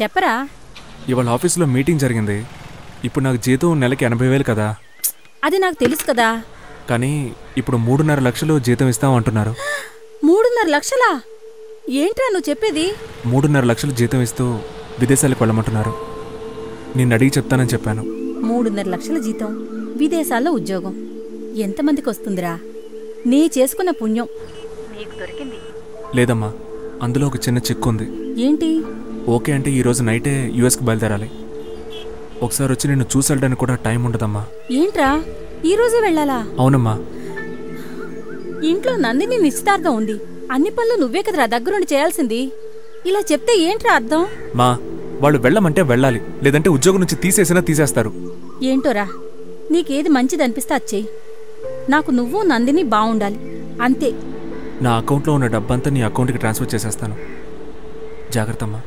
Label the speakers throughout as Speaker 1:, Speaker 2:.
Speaker 1: చెప్పరా.
Speaker 2: ఇవాళ ఆఫీస్లో మీటింగ్ జరిగింది. ఇప్పుడు నాకు జీతం నెలకి 80,000 కదా.
Speaker 1: అది నాకు తెలుసు కదా.
Speaker 2: కానీ ఇప్పుడు 3.5 లక్షలు జీతం ఇస్తామంటున్నారు.
Speaker 1: 3.5 లక్షలా? ఏంట్రా నువ్వు చెప్పేది?
Speaker 2: 3.5 లక్షలు జీతం ఇస్తూ విదేశాలకు వెళ్ళమంటున్నారు. నిన్ను అడిగి చెప్తానని చెప్పాను.
Speaker 1: 3.5 లక్షల జీతం, విదేశాల్లో ఉద్యోగం ఎంతమందికి వస్తుందిరా? నీ చేసుకున్న పుణ్యం నీకు దొరికింది.
Speaker 2: లేదమ్మా, అందులో ఒక చిన్న చిక్కు ఉంది.
Speaker 1: ఏంటి?
Speaker 2: ఓకే అంటే ఈరోజు నైటే యూఎస్కి బయలుదేరాలి. ఒకసారి వచ్చి నిన్ను చూసి వెళ్ళడానికి కూడా టైం ఉండదమ్మా.
Speaker 1: ఏంట్రా ఈరోజే వెళ్ళాలా?
Speaker 2: అవునమ్మా.
Speaker 1: ఇంట్లో నందిని నిశ్చితార్థం ఉంది. అన్ని పనులు నువ్వే కదరా దగ్గరుండి చేయాల్సింది. ఇలా చెప్తే ఏంట్రా అర్థం?
Speaker 2: మా వాళ్ళు వెళ్ళమంటే వెళ్ళాలి, లేదంటే ఉద్యోగం నుంచి తీసేసినా తీసేస్తారు.
Speaker 1: ఏంటోరా, నీకేది మంచిది అనిపిస్తే అది చెయ్యి. నాకు నువ్వు నందిని బాగుండాలి అంతే.
Speaker 2: నా అకౌంట్లో ఉన్న డబ్బంతా నీ అకౌంట్కి ట్రాన్స్ఫర్ చేసేస్తాను. జాగ్రత్తమ్మా.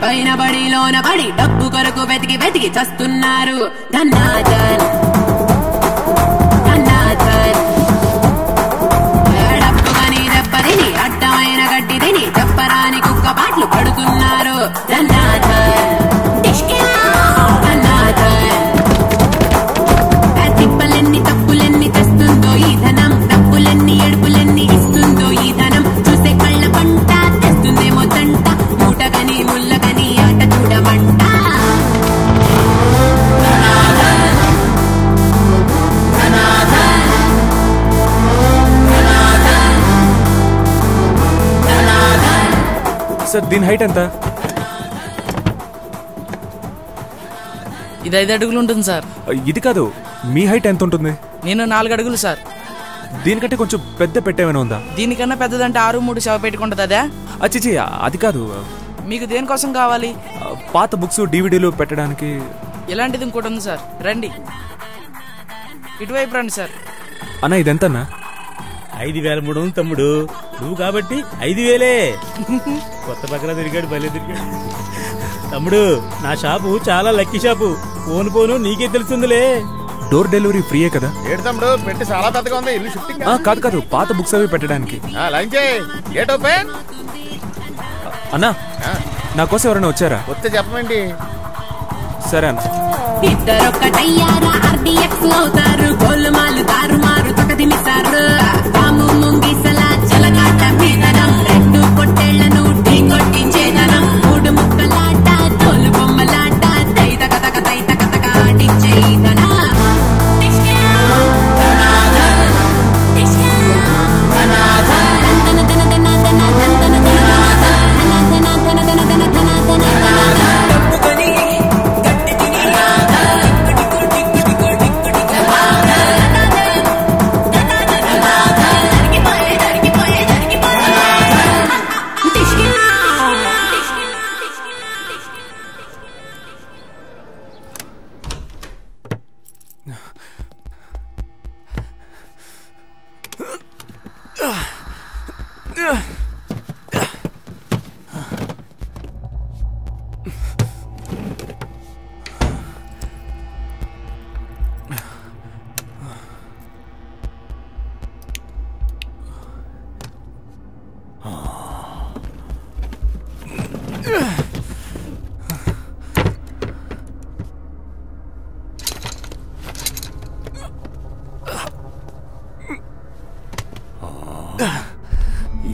Speaker 3: పైన బడిలోన బడి డబ్బు కొరకు వెతికి వెతికి చస్తున్నారు. ధన్నాధన్ ధన్నాధన్ డబ్బు కని దెబ్బతిని అడ్డమైన గడ్డి తిని చెప్పరాని కుక్క పాటలు పడుతున్నారు. ధన్నాధన్ ధన్నాధన్ తిప్పలెన్ని తప్పులెన్ని తెస్తుందో ఈ ధనం, తప్పులెన్ని ఎడుపులెన్ని ఇస్తుందో ఈ ధనం. చూసే కళ్ళ పంట తెస్తుందేమో తంట, మూటగని ముల్లగని ఆట చూడమంట.
Speaker 2: సార్ దీని హైట్ ఎంత?
Speaker 4: ఇది 5 అడుగులు ఉంటుంది సార్.
Speaker 2: ఇది కాదు, మీ హైట్ ఎంత ఉంటుంది?
Speaker 4: నేను 4 అడుగులు సార్.
Speaker 2: దీనికంటే కొంచెం పెద్ద పెట్టేమైనా ఉందా?
Speaker 4: దీనికన్నా పెద్దదంటే 6-3 శవ పెట్టుకుంటుంది. అదే
Speaker 2: అచ్చిచి, అది కాదు.
Speaker 4: మీకు దేనికోసం కావాలి?
Speaker 2: పాత బుక్స్ డివిడీలు పెట్టడానికి.
Speaker 4: ఇలాంటిది ఇంకోటి ఉంది సార్, రండి ఇటువైపు రండి సార్.
Speaker 2: అన్న ఇదెంతన్నా?
Speaker 5: 5,300 తమ్ముడు. నువ్వు కాబట్టి 5,000. కొత్త పక్కన తిరిగాడు, భలే తిరిగాడు. తమ్ముడు నా షాపు చాలా లక్కీ షాపు. పోను నీకే తెలుస్తుందిలే.
Speaker 2: డోర్ డెలివరీ ఫ్రీయే కదా?
Speaker 6: ఏడు తమ్ముడు, పెట్టి చాలా పెద్దగా ఉంది. ఇల్లు షిఫ్టింగ్
Speaker 2: కాదు కాదు, పాత బుక్స్ అవి పెట్టడానికి.
Speaker 6: Gate open.
Speaker 2: అన్నా నా కోసం ఎవరైనా వచ్చారా?
Speaker 6: వస్తే చెప్పమండి.
Speaker 2: సరే అన్న.
Speaker 3: ఇద్దరొక్కటయ్యారా ఆర్డీఎక్స్ అవుతారు. గోల్మాలు తారుమారు తొకదిమిసారు. పాము ముంగిసల చలగాట మీదనం, 2 పొట్టేళ్లను ఢీ కొట్టించేదనం. 3 ముక్కలాట తోలు బొమ్మలాట, తైత కథక ఆడించేదన.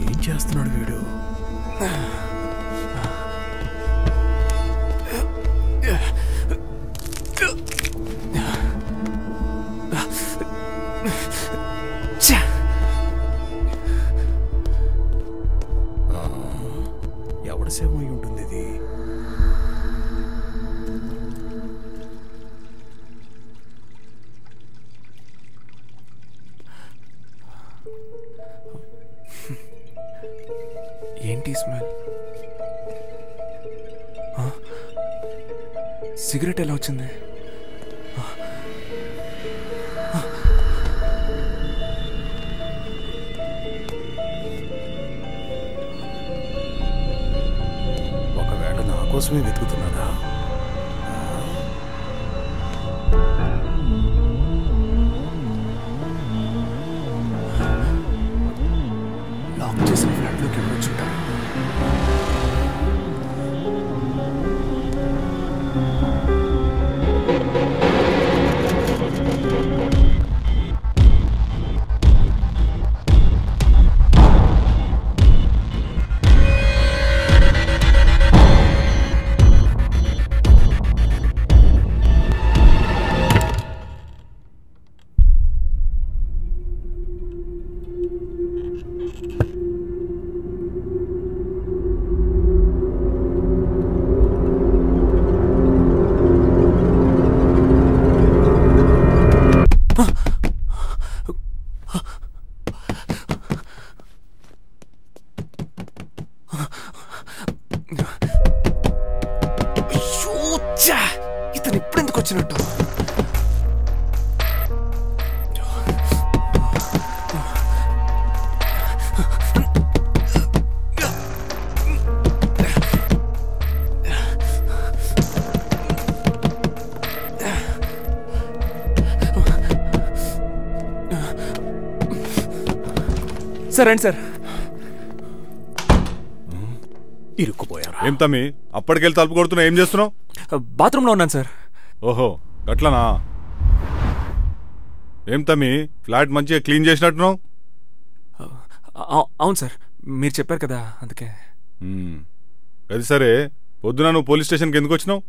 Speaker 5: ఏం చేస్తున్నాడు వీడు? ఎవడ సేవై ఉంటుంది ఇది?
Speaker 2: ఏంటి స్మెల్? సిగరెట్ ఎలా వచ్చింది?
Speaker 7: కోసమే వెతుకుతున్నారా?
Speaker 2: లాక్ చేసిన ఫ్లాట్లోకి వెళ్ళొచ్చుంటారు. ఇతను ఇప్పుడు ఎందుకు వచ్చినట్టు? సార్ రండి సార్.
Speaker 7: ఇరుక్కుపోయారా?
Speaker 8: ఏం తమ్మి అప్పటికెళ్ళి తలుపు కొడుతున్నా? ఏం చేస్తున్నావు?
Speaker 2: బాత్రూంలో ఉన్నాను సార్.
Speaker 8: ఓహో గట్లనా? ఏం తమ్మి ఫ్లాట్ మంచిగా క్లీన్ చేసినట్టున్నావు?
Speaker 2: అవును సార్, మీరు చెప్పారు కదా అందుకే.
Speaker 8: అది సరే, పొద్దున నువ్వు పోలీస్ స్టేషన్కి ఎందుకు వచ్చినావు?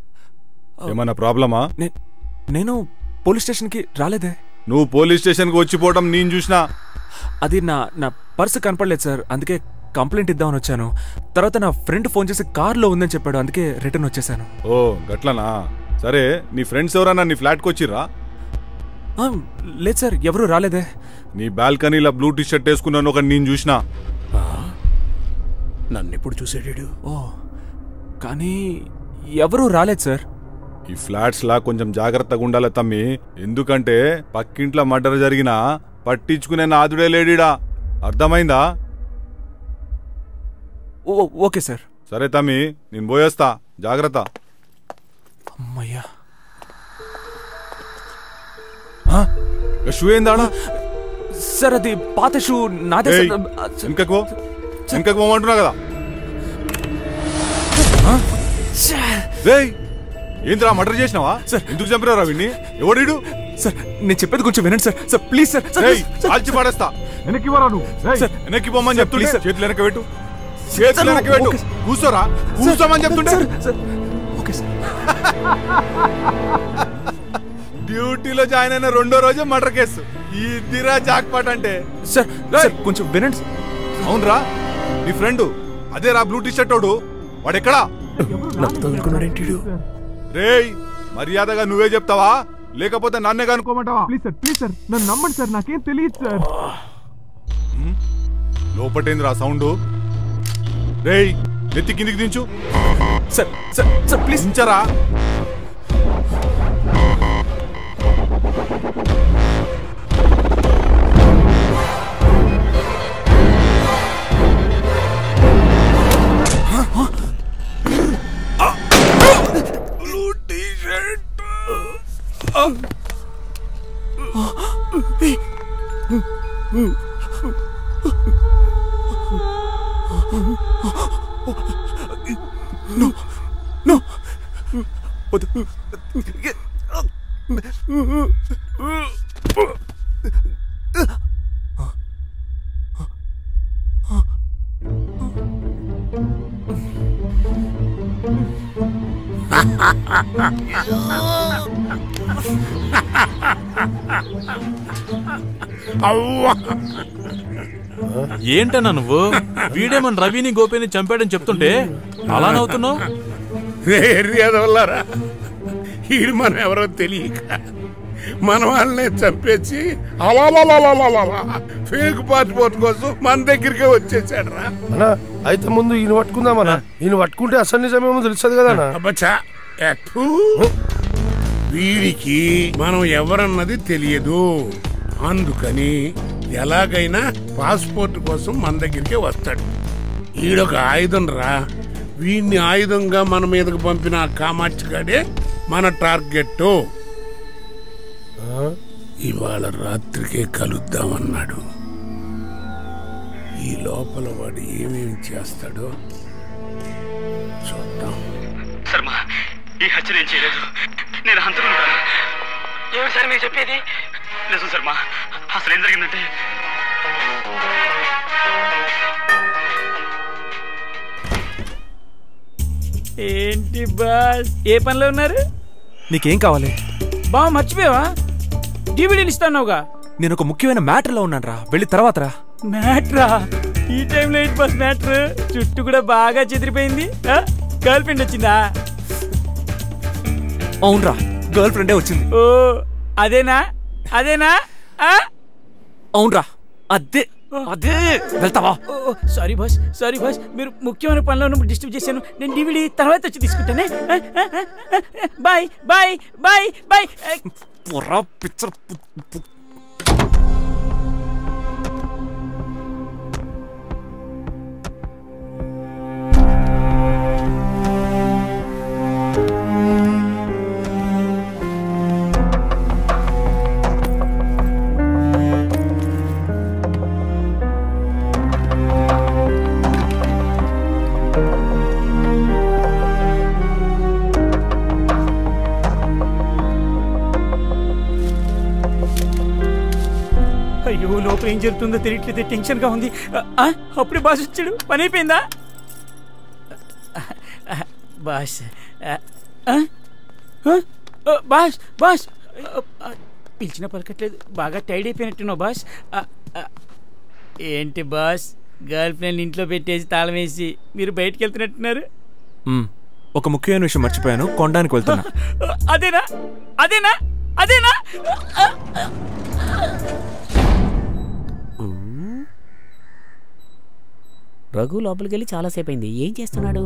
Speaker 8: ఏమన్నా ప్రాబ్లమా?
Speaker 2: నేను పోలీస్ స్టేషన్కి రాలేదే.
Speaker 8: నువ్వు పోలీస్ స్టేషన్కి వచ్చిపోవటం నేను చూసినా.
Speaker 2: అది నా పర్సు కనపడలేదు సార్, అందుకే కంప్లైంట్ ఇద్దామని వచ్చాను. తర్వాత నా ఫ్రెండ్ ఫోన్ చేసి కార్లో ఉందని చెప్పాడు, అందుకే రిటర్న్ వచ్చేసాను.
Speaker 8: ఓ గట్లనా? సరే, నీ ఫ్రెండ్స్ ఎవరన్నా నీ ఫ్లాట్కి వచ్చిర్రా?
Speaker 2: లేదు సార్, ఎవరు రాలేదే.
Speaker 8: నీ బాల్కనీలో బ్లూ టీ షర్ట్ వేసుకున్నాను ఒక నేను చూసినా.
Speaker 7: నన్ను ఎప్పుడు చూసాడు?
Speaker 2: ఓ కానీ ఎవరూ రాలేదు సార్.
Speaker 8: ఈ ఫ్లాట్స్ లా కొంచెం జాగ్రత్తగా ఉండాలి తమ్మి, ఎందుకంటే పక్కింట్లో మర్డర్ జరిగినా పట్టించుకునే నాదుడే లేడీడా. అర్థమైందా?
Speaker 2: Okay sir.
Speaker 8: సరే తమ్మి, నేను పోయేస్తా, జాగ్రత్త.
Speaker 2: అమ్మయ్యా.
Speaker 8: షూ ఏందాడా?
Speaker 2: సార్ అది పాత షూ నాదే.
Speaker 8: వెనకకు పోమంటున్నా కదా. ఏంద్రా మర్డర్ చేసినావా?
Speaker 2: సార్
Speaker 8: ఎందుకు చంపినారా వీడిని? ఎవడు?
Speaker 2: సార్ నేను చెప్పేది కొంచెం వినండి సార్. Sir please sir.
Speaker 8: కాల్చి పాడేస్తా. వెనక్కి పోరా నువ్వు. వెనక్కి పోమని చెప్తుంటే చేతులు వెనక పెట్టు. చేతులు వెనక పెట్టు. కూర్చోరా, కూర్చోమని చెప్తుంటే. డ్యూటీలో జాయిన్ అయిన 2వ రోజే మర్డర్ కేసు. ఈ దిరా జాక్పాట్ అంటే.
Speaker 2: సార్ కొంచెం వినండి.
Speaker 8: అవునరా, నీ ఫ్రెండ్ అదే రా బ్లూ టీ షర్ట్ వాడు. వాడెక్కడా? రేయ్, మర్యాదగా నువ్వే చెప్తావా లేకపోతే నన్నే కనుక్కోమంటావా?
Speaker 2: ప్లీజ్ సార్ నన్ను నమ్మండి సార్, నాకేం తెలియదు సార్.
Speaker 8: లోపటేంద్రా సౌండ్? రేయ్, నెత్తి కిందికి దించు.
Speaker 2: సార్ ప్లీజ్
Speaker 8: దించరా.
Speaker 2: No.
Speaker 9: ఏంటన్నా నువ్వు? వీడేమని రవిని గోపిని చంపాడని చెప్తుంటే అలా నవ్వుతున్నావు?
Speaker 7: ఈడు మనం ఎవరో తెలియక మన వాళ్ళనే చంపేసి ఫేక్ పాస్పోర్ట్ కోసం మన దగ్గరికే వచ్చేసాడు రా.
Speaker 10: అయితే ముందు ఈయన పట్టుకుందామన్నా. ఈయన పట్టుకుంటే అసలు నిజమేమో తెలుస్తుంది కదా.
Speaker 7: అబ్బచ్చా, వీడికి మనం ఎవరన్నది తెలియదు, అందుకని ఎలాగైనా పాస్పోర్ట్ కోసం మన దగ్గరికే వస్తాడు. ఈడొక ఆయుధం రా, వీడిని ఆయుధంగా మన మీదకు పంపిన ఆ కామాక్షిగాడే మన టార్గెట్. ఇవాళ రాత్రికే కలుద్దామన్నాడు. ఈ లోపల వాడు ఏమేమి చేస్తాడో చూద్దాం.
Speaker 11: శర్మ, ఈ హత్య నేను చేయలేదు. నేను హంతకుంటాను. ఏమి సార్ మీరు చెప్పేది? నిజం శర్మ. అసలు ఏం జరిగిందంటే
Speaker 5: ఏంటి బాస్, ఏ పనిలో ఉన్నారు?
Speaker 2: నీకేం కావాలి?
Speaker 5: బావ మర్చిపోయావా? డివిడీలు ఇస్తానుగా.
Speaker 2: నేను ఒక ముఖ్యమైన మ్యాటర్లో ఉన్నాను రా, వెళ్ళి తర్వాత రా.
Speaker 5: మ్యాటరా? ఈ టైంలో ఏంటి బాస్ మ్యాటర్? చుట్టూ కూడా బాగా చెదిరిపోయింది. గర్ల్ ఫ్రెండ్ వచ్చిందా?
Speaker 2: అవునరా, గర్ల్ ఫ్రెండే వచ్చింది.
Speaker 5: ఓ అదేనా? అదేనా?
Speaker 2: అవునరా, అదే అదే. వెళ్తావా?
Speaker 5: సారీ బాస్, సారీ బాస్, మీరు ముఖ్యమైన పనిలో ఉన్నప్పుడు డిస్టర్బ్ చేశాను. నేను డివిడీ తర్వాత వచ్చి తీసుకుంటానే. Bye bye bye bye.
Speaker 2: Picture
Speaker 5: అయ్యో, లోపల ఏం జరుగుతుందో తెలియట్లేదు, టెన్షన్ గా ఉంది. అప్పుడే బాస్ వచ్చాడు. పని అయిపోయిందా బాస్? బాస్ బాస్ పిలిచిన పలకట్లేదు. బాగా టైర్డ్ అయిపోయినట్టున్నావు బాస్. ఏంటి బాస్, గర్ల్ ఫ్రెండ్ ఇంట్లో పెట్టేసి తాళం వేసి మీరు బయటకు వెళ్తున్నట్టున్నారు?
Speaker 2: ఒక ముఖ్యమైన విషయం మర్చిపోయాను, కొనడానికి వెళ్తున్నా.
Speaker 5: అదేనా? అదేనా? అదేనా? రఘు లోపలికి వెళ్ళి చాలాసేపు అయింది. ఏం చేస్తున్నాడు?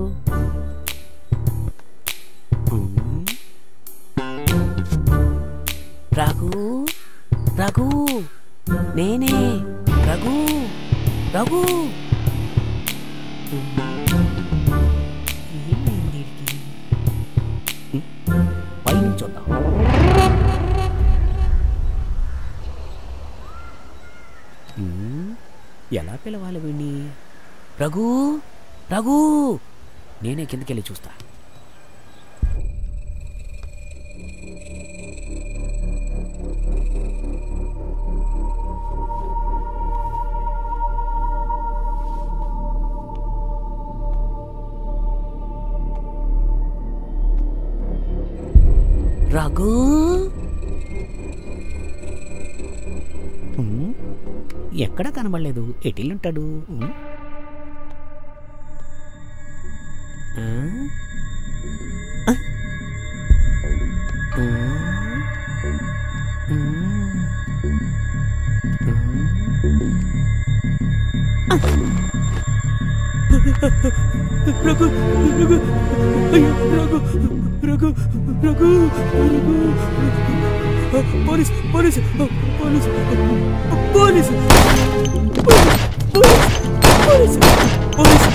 Speaker 5: రఘు రఘు, నేనే రఘు. రఘు పైన చూద్దాం. ఎలా పిలవాలి వీణ్ణి? రఘు రఘు, నేనే కిందకెళ్ళి చూస్తా. రఘు, ఎక్కడా కనబడలేదు. ఎటిల్లుంటాడు? రఘు రఘు, అయ్యో Raghu Raghu Raghu Raghu, police police police police police police.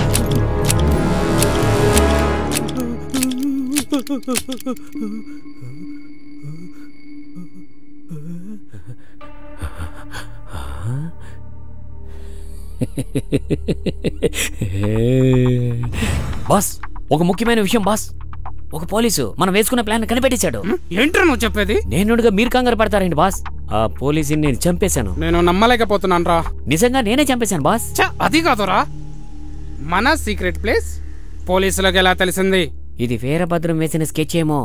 Speaker 5: Boss, ఒక ముఖ్యమైన విషయం బాస్. ఒక పోలీసు మనం వేసుకున్న ప్లాన్ కనిపెట్టేశాడు.
Speaker 12: ఏంట్రా నువ్వు చెప్పేది?
Speaker 5: నేనుగా మీరు కంగారు పడతారండి బాస్. ఆ పోలీసుని నేను చంపేశాను.
Speaker 12: నేను నమ్మలేకపోతున్నాను రా.
Speaker 5: నిజంగా నేనే చంపేశాను బాస్.
Speaker 12: అది కాదురా, మన సీక్రెట్ ప్లేస్ పోలీసులకు ఎలా తెలిసింది?
Speaker 5: ఇది వీరభద్రం వేసిన స్కెచ్ ఏమో.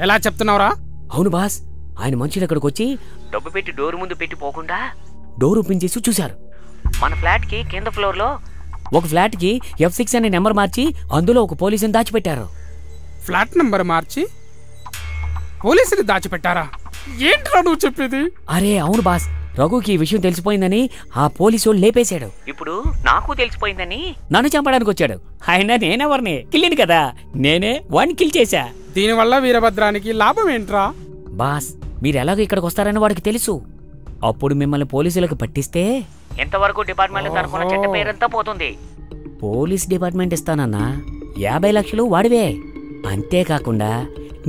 Speaker 12: ఎలా చెప్తున్నావురా?
Speaker 5: అవును బాస్, ఆయన మనుషులు ఇక్కడికి వచ్చి డబ్బు పెట్టి డోర్ ముందు పెట్టి పోకుండా డోర్ ఓపెన్ చేసి చూశారు. మన ఫ్లాట్ కి కింద ఫ్లోర్ లో ఒక ఫ్లాట్ కి F6 అనే నెంబర్ మార్చి అందులో ఒక పోలీసుని దాచిపెట్టారు.
Speaker 12: ఫ్లాట్ నంబర్ మార్చి పోలీసుని దాచిపెట్టారా? ఏంట్రా నువ్వు చెప్పేది?
Speaker 5: అరే అవును బాస్, రఘుకి ఈ విషయం తెలిసిపోయిందని ఆ పోలీసు లేపేశాడు. ఇప్పుడు నాకు తెలిసిపోయిందని నన్ను చంపడానికి వచ్చాడు. ఆయన నేనెవరిని కిల్లిని కదా, నేనే వాడిని కిల్ చేశా.
Speaker 12: దీనివల్ల వీరభద్రానికి లాభం ఏంట్రా?
Speaker 5: బాస్, మీరు ఎలాగో ఇక్కడికి వస్తారని వాడికి తెలుసు. అప్పుడు మిమ్మల్ని పోలీసులకు పట్టిస్తే ఎంతవరకు డిపార్ట్మెంట్ తరఫున చెడ్డ పేరంతా పోతుంది. పోలీస్ డిపార్ట్మెంట్ ఇస్తానన్నా,
Speaker 13: 50 లక్షలు వాడివే. అంతేకాకుండా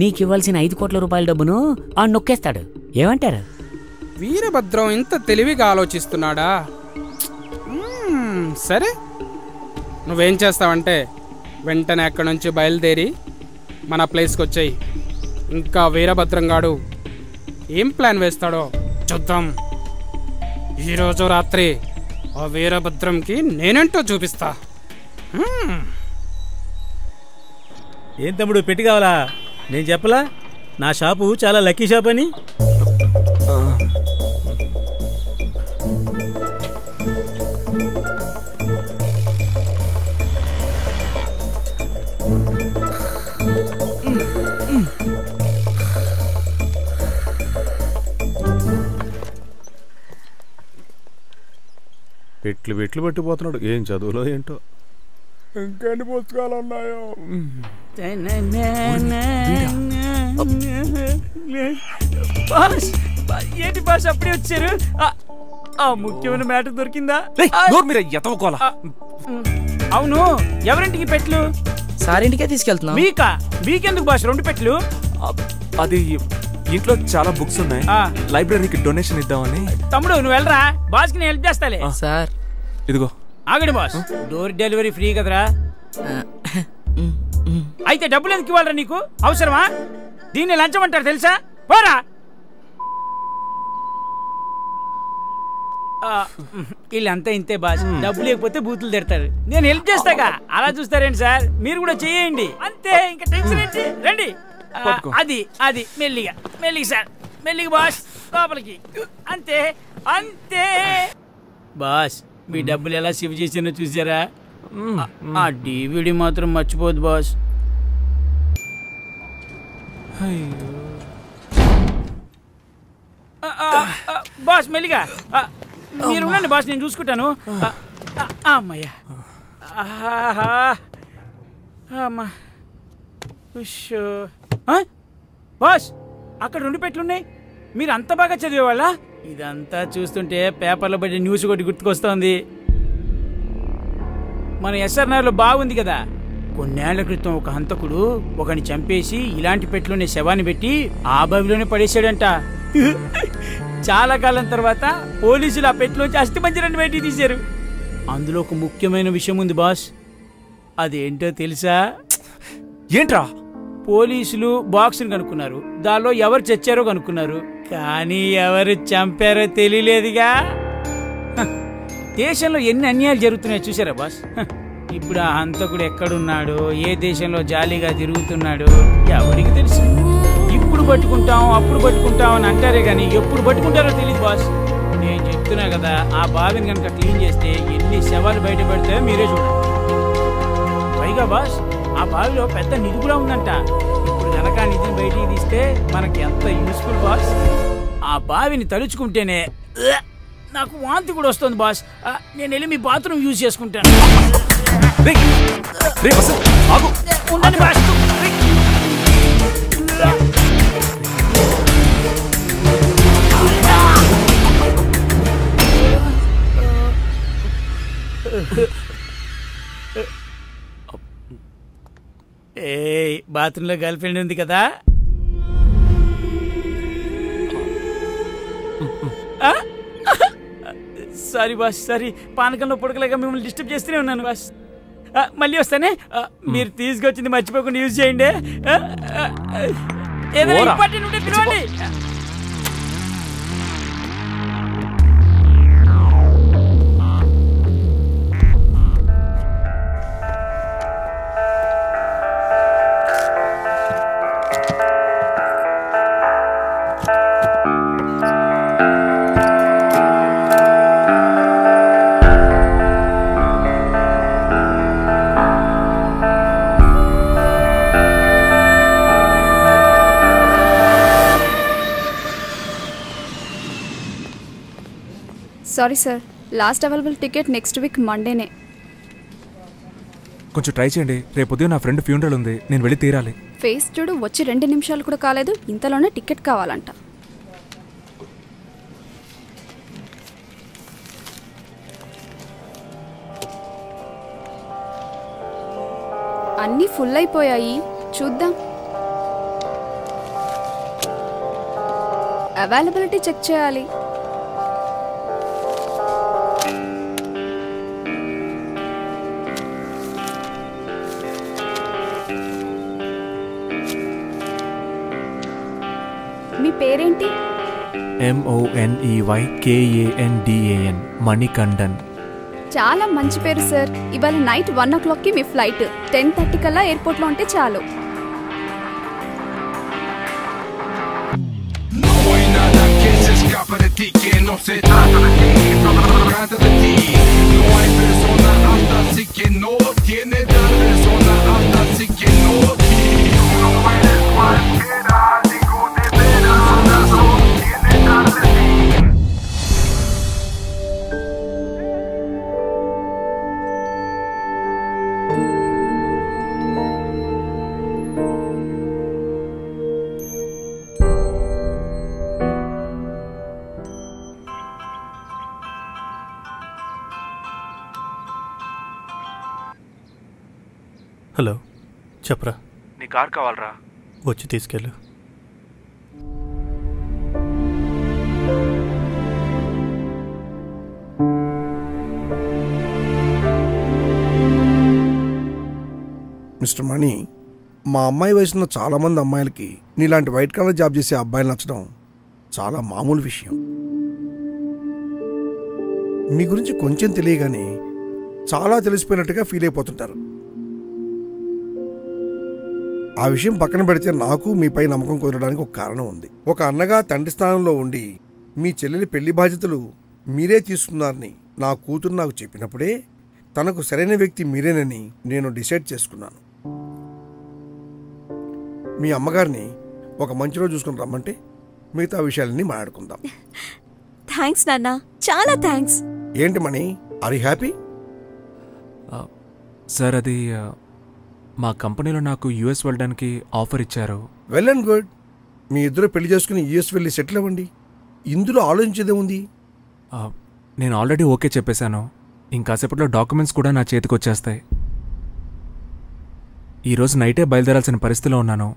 Speaker 13: నీకివ్వాల్సిన 5 కోట్ల రూపాయల డబ్బును ఆ నొక్కేస్తాడు. ఏమంటారు?
Speaker 12: వీరభద్రం ఇంత తెలివిగా ఆలోచిస్తున్నాడా? సరే, నువ్వేం చేస్తావంటే వెంటనే అక్కడి నుంచి బయలుదేరి మన ప్లేస్కి వచ్చాయి. ఇంకా వీరభద్రం గాడు ఏం ప్లాన్ వేస్తాడో చూద్దాం. ఈరోజు రాత్రి ఆ వీరభద్రంకి నేనేంటో చూపిస్తా.
Speaker 5: ఏం తమ్ముడు పెట్టి కావాలా? నేను చెప్పలా నా షాపు చాలా లక్కీ షాప్ అని?
Speaker 8: పెట్లు పట్టిపోతున్నాడు. ఏం చదువులో ఏంటో. ఇంకెన్ని పుస్తకాలు ఉన్నాయో.
Speaker 4: ఏంటి బాస్ అప్పుడే వచ్చారు? ఆ ముఖ్యమైన మ్యాటర్ దొరికిందా? అవును, ఎవరింటికి పెట్లు?
Speaker 14: సారింటికే తీసుకెళ్తున్నా.
Speaker 4: మీకెందుకు బాస్ 2 పెట్లు?
Speaker 2: అది ఇంట్లో చాలా బుక్స్ ఉన్నాయి, లైబ్రరీకి డొనేషన్ ఇద్దామని.
Speaker 4: తమ్ముడు నువ్వు వెళ్ళరా, బాస్ కి నేను హెల్ప్ చేస్తాలే.
Speaker 14: సార్
Speaker 2: ఇదిగో.
Speaker 4: ఆగండి బాస్, డోర్ డెలివరీ ఫ్రీ కదరా? అయితే డబ్బులు ఎందుకు ఇవ్వాలరా నీకు? అవసరమా? దీన్ని లంచం అంటారు తెలుసా? పోరా. వీళ్ళంతా ఇంతే బాస్, డబ్బులు లేకపోతే బూతులు తిడతారు. నేను హెల్ప్ చేస్తాగా, అలా చూస్తారేంటి సార్? మీరు కూడా చేయండి అంతే, ఇంకా టెన్షన్ ఏంటి? రండి. అది మెల్లిగా సార్, మెల్లిగా బాస్, లోపలికి. అంతే అంతే బాస్. మీ డబ్బులు ఎలా సేవ్ చేసినో చూసారా? ఆ DVD మాత్రం మర్చిపోదు బాస్. బాస్ మెల్లిగా మీరు ఉండండి బాస్, నేను చూసుకుంటాను. అమ్మయ్యా, అమ్మా. బాస్ అక్కడ 2 పెట్లున్నాయి. మీరు అంత బాగా చదివేవాళ్ళ? ఇదంతా చూస్తుంటే పేపర్లో పడి న్యూస్ ఒకటి గుర్తుకొస్తోంది. మన SRNలో బాగుంది కదా, కొన్నేళ్ల క్రితం ఒక హంతకుడు ఒకని చంపేసి ఇలాంటి పెట్లోనే శవాన్ని పెట్టి ఆ బావిలోనే పడేసాడంట. చాలా కాలం తర్వాత పోలీసులు ఆ పెట్లోంచి అస్థిపంజరాన్ని బయటికి తీశారు. అందులో ఒక ముఖ్యమైన విషయం ఉంది బాస్. అదేంటో తెలుసా?
Speaker 2: ఏంట్రా?
Speaker 4: పోలీసులు బాక్స్ని కనుక్కున్నారు, దానిలో ఎవరు చచ్చారో కనుక్కున్నారు, కానీ ఎవరు చంపారో తెలియలేదుగా. దేశంలో ఎన్ని అన్యాయాలు జరుగుతున్నాయో చూసారా బాస్? ఇప్పుడు ఆ హంతకుడు ఎక్కడున్నాడో, ఏ దేశంలో జాలీగా తిరుగుతున్నాడో ఎవరికి తెలుసు? ఇప్పుడు పట్టుకుంటాం అప్పుడు పట్టుకుంటాం అని అంటారే కానీ ఎప్పుడు పట్టుకుంటారో తెలియదు బాస్. నేను చెప్తున్నా కదా, ఆ బావిని కనుక క్లీన్ చేస్తే ఎన్ని శవాలు బయట పెడతాయో మీరే చూడండి. పైగా బాస్, ఆ బావిలో పెద్ద నిధి కూడా ఉందంట. ఇప్పుడు కనుక నిధిని బయటికి తీస్తే మనకి ఎంత యూస్ఫుల్ బాస్. ఆ బావిని తలుచుకుంటేనే నాకు వాంతి కూడా వస్తుంది బాస్. నేను వెళ్ళి మీ బాత్రూమ్ యూజ్ చేసుకుంటాను. ఉండండి బాస్. బాత్రూంలో గర్ల్ ఫ్రెండ్ ఉంది కదా? Sorry boss, sorry. పానకంలో పొడకలేక మిమ్మల్ని డిస్టర్బ్ చేస్తూనే ఉన్నాను బాస్. మళ్ళీ వస్తానే. మీరు తీసుకొచ్చింది మర్చిపోకుండా యూజ్ చేయండి. ఏదైనా ఇంపార్టెంట్ ఉంటే పిలవండి.
Speaker 15: Sorry sir, last available ticket next week మండేనే.
Speaker 2: కొంచెం ట్రై చేయండి. రేపు ఉదయం నా ఫ్రెండ్ ఫ్యూనరల్ ఉంది, నేను వెళ్ళి తీరాలి.
Speaker 15: ఫేస్ చూడు, వచ్చి 2 నిమిషాలు కూడా కాలేదు, ఇంతలోనే టికెట్ కావాలంట. అన్నీ ఫుల్ అయిపోయాయి, చూద్దాం. అవైలబిలిటీ చెక్ చేయాలి. మీ పేరేంటి?
Speaker 2: MONEYKANDAN మణికండన్.
Speaker 15: చాలా మంచి పేరు సార్. ఇవాళ నైట్ 1 o'clockకి మీ ఫ్లైట్. 10:30 కల్లా ఎయిర్పోర్ట్లో ఉంటే చాలు.
Speaker 16: హలో, చెప్పరా.
Speaker 2: నీ కార్ కావాలరా?
Speaker 16: వచ్చి తీసుకెళ్ళు.
Speaker 10: మిస్టర్ మణి, మా అమ్మాయి వయసున్న చాలామంది అమ్మాయిలకి నీలాంటి వైట్ కలర్ జాబ్ చేసే అబ్బాయిలు నచ్చడం చాలా మామూలు విషయం. మీ గురించి కొంచెం తెలియగానే చాలా తెలిసిపోయినట్టుగా ఫీల్ అయిపోతుంటారు. ఆ విషయం పక్కన పెడితే నాకు మీపై నమ్మకం కుదరడానికి ఒక కారణం ఉంది. ఒక అన్నగా తండ్రి స్థానంలో ఉండి మీ చెల్లెలి పెళ్లి బాధ్యతలు మీరే తీసుకున్నారని నా కూతురు నాకు చెప్పినప్పుడే తనకు సరైన వ్యక్తి మీరేనని నేను డిసైడ్ చేసుకున్నాను. మీ అమ్మగారిని ఒక మంచి రోజు చూసుకుని రమ్మంటే మిగతా విషయాలన్నీ మాట్లాడుకుందాం.
Speaker 17: థ్యాంక్స్ నాన్న, చాలా థ్యాంక్స్.
Speaker 10: ఏంటి మణి, ఆర్ యు హ్యాపీ?
Speaker 2: సార్, అది మా కంపెనీలో నాకు యుఎస్ వెళ్ళడానికి ఆఫర్ ఇచ్చారు.
Speaker 10: Well and good. మీ ఇద్దరు పెళ్లి చేసుకుని యుఎస్ వెళ్ళి సెటిల్ అవ్వండి. ఇందులో ఆలోచించేదే ఉంది.
Speaker 2: నేను ఆల్రెడీ ఓకే చెప్పేశాను. ఇంకాసేపట్లో డాక్యుమెంట్స్ కూడా నా చేతికి వచ్చేస్తాయి. ఈరోజు నైటే బయలుదేరాల్సిన పరిస్థితిలో ఉన్నాను.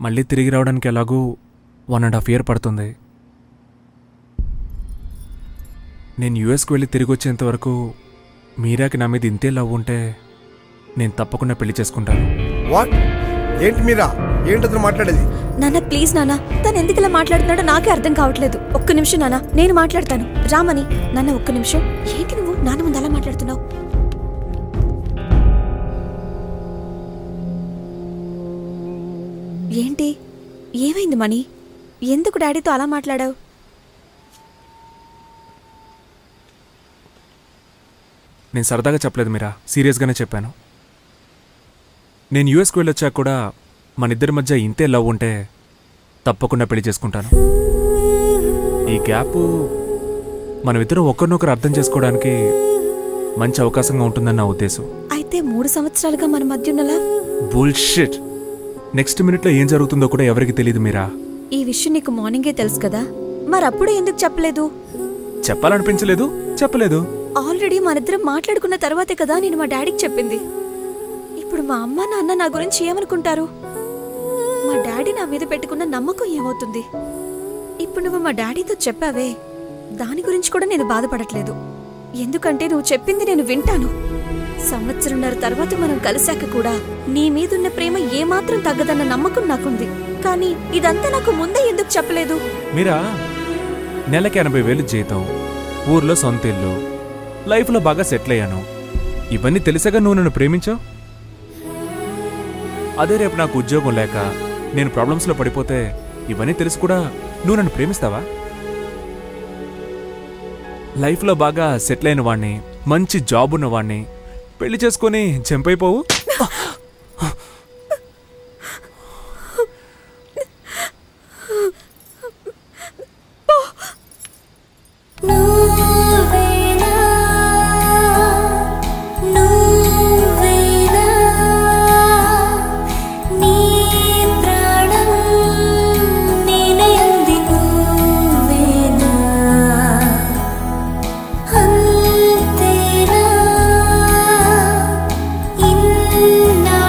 Speaker 2: మళ్ళీ తిరిగి రావడానికి ఎలాగూ 1.5 years పడుతుంది. నేను యుఎస్కి వెళ్ళి తిరిగి వచ్చేంత వరకు మీరాకి నా మీద ఇంతే లవ్ ఉంటే నేను తప్పకుండా పెళ్లి చేసుకుంటాను.
Speaker 10: వాట్? ఏంటి మీరా? ఏంటో మాట్లాడేది?
Speaker 17: నాన్న ప్లీజ్ నాన్న, తను ఎందుకు ఇలా మాట్లాడుతున్నాడో నాకే అర్థం కావట్లేదు. ఒక్క నిమిషం నాన్న, నేను మాట్లాడతాను. రామని నాన్న, ఒక్క నిమిషం. ఏంటి నువ్వు నాన్న ముందు అలా మాట్లాడుతున్నావు? ఏంటి, ఏమైంది మణి? ఎందుకు డాడీతో అలా మాట్లాడావు?
Speaker 2: నేను సరదాగా చెప్పలేదు మీరా, సీరియస్గానే చెప్పాను. నేను యూఎస్కి వెళ్ళొచ్చాక కూడా మన ఇద్దరి మధ్య ఇంతే లవ్ ఉంటే తప్పకుండా పెళ్లి చేసుకుంటాను. ఈ గ్యాప్ మనమిద్దరం ఒకరినొకరు అర్థం చేసుకోవడానికి మంచి అవకాశంగా ఉంటుందని నా ఉద్దేశం.
Speaker 17: అయితే 3 సంవత్సరాలుగా మన మధ్య ఉన్న లవ్
Speaker 2: బుల్షిట్. నెక్స్ట్ మినిట్లో ఏం జరుగుతుందో కూడా ఎవరికి తెలియదు మీరా.
Speaker 17: ఈ విషయం నీకు మార్నింగే తెలుసు కదా, మరప్పుడే ఎందుకు చెప్పలేదు?
Speaker 2: చెప్పాలనిపించలేదు, చెప్పలేదు.
Speaker 17: ఆల్రెడీ మనిద్దరం మాట్లాడుకున్న తర్వాతే కదా నేను మా డాడీకి చెప్పింది. ఇప్పుడు మా అమ్మ నాన్న నా గురించి ఏమనుకుంటారు? మా డాడీ నా మీద పెట్టుకున్న నమ్మకం ఏమవుతుంది? ఇప్పుడు నువ్వు మా డాడీతో చెప్పావే, దాని గురించి కూడా నేను బాధపడట్లేదు. ఎందుకంటే నువ్వు చెప్పింది నేను వింటాను. 1.5 సంవత్సరం తర్వాత మనం కలిశాక కూడా నీ మీదున్న ప్రేమ ఏమాత్రం తగ్గదన్న నమ్మకం నాకుంది. కానీ ఇదంతా నాకు ముందే ఎందుకు చెప్పలేదు?
Speaker 2: మీరా, నెలకి 80,000 జీతం, ఊర్లో సొంత ఇల్లు, లైఫ్లో బాగా సెటిల్ అయ్యాను. ఇవన్నీ తెలిసాక నువ్వు నన్ను ప్రేమించావు. అదే రేపు నాకు ఉద్యోగం లేక నేను ప్రాబ్లమ్స్లో పడిపోతే ఇవన్నీ తెలిసి కూడా నువ్వు నన్ను ప్రేమిస్తావా? లైఫ్లో బాగా సెటిల్ అయిన వాడిని, మంచి జాబ్ ఉన్న వాడిని పెళ్లి చేసుకొని చంపైపోవు.
Speaker 18: నా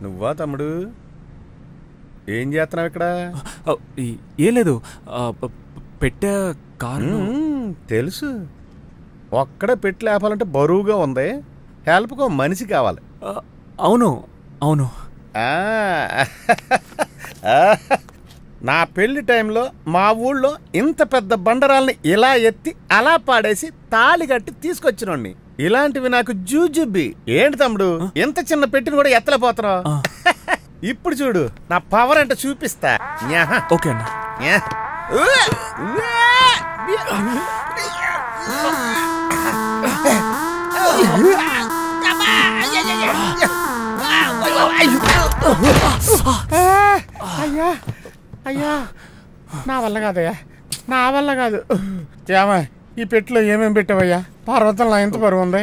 Speaker 6: నువ్వా తమ్ముడు? ఏం చేస్తున్నావు ఇక్కడ?
Speaker 2: ఏం లేదు, పెట్టే కారు.
Speaker 6: తెలుసు, ఒక్కడే పెట్టి లేపాలంటే బరువుగా ఉంది. హెల్ప్కో మనిషి కావాలి.
Speaker 2: అవును అవును.
Speaker 6: నా పెళ్లి టైంలో మా ఊళ్ళో ఇంత పెద్ద బండరాల్ని ఇలా ఎత్తి అలా పాడేసి తాళి కట్టి తీసుకొచ్చినోడిని. ఇలాంటివి నాకు జూజుబ్బి. ఏంటి తమ్ముడు ఎంత చిన్న పెట్టిని కూడా ఎత్తలేపోతున్నావు? ఇప్పుడు చూడు నా పవర్ అంటే చూపిస్తా.
Speaker 2: ఓకే అన్న.
Speaker 6: అయ్యా అయ్యా, నా వల్ల కాదయ్యా, నా వల్ల కాదు. ఏమా ఈ పెట్టిలో ఏమేమి పెట్టావయ్యా? పర్వతంలో ఎంత బరువు ఉంది?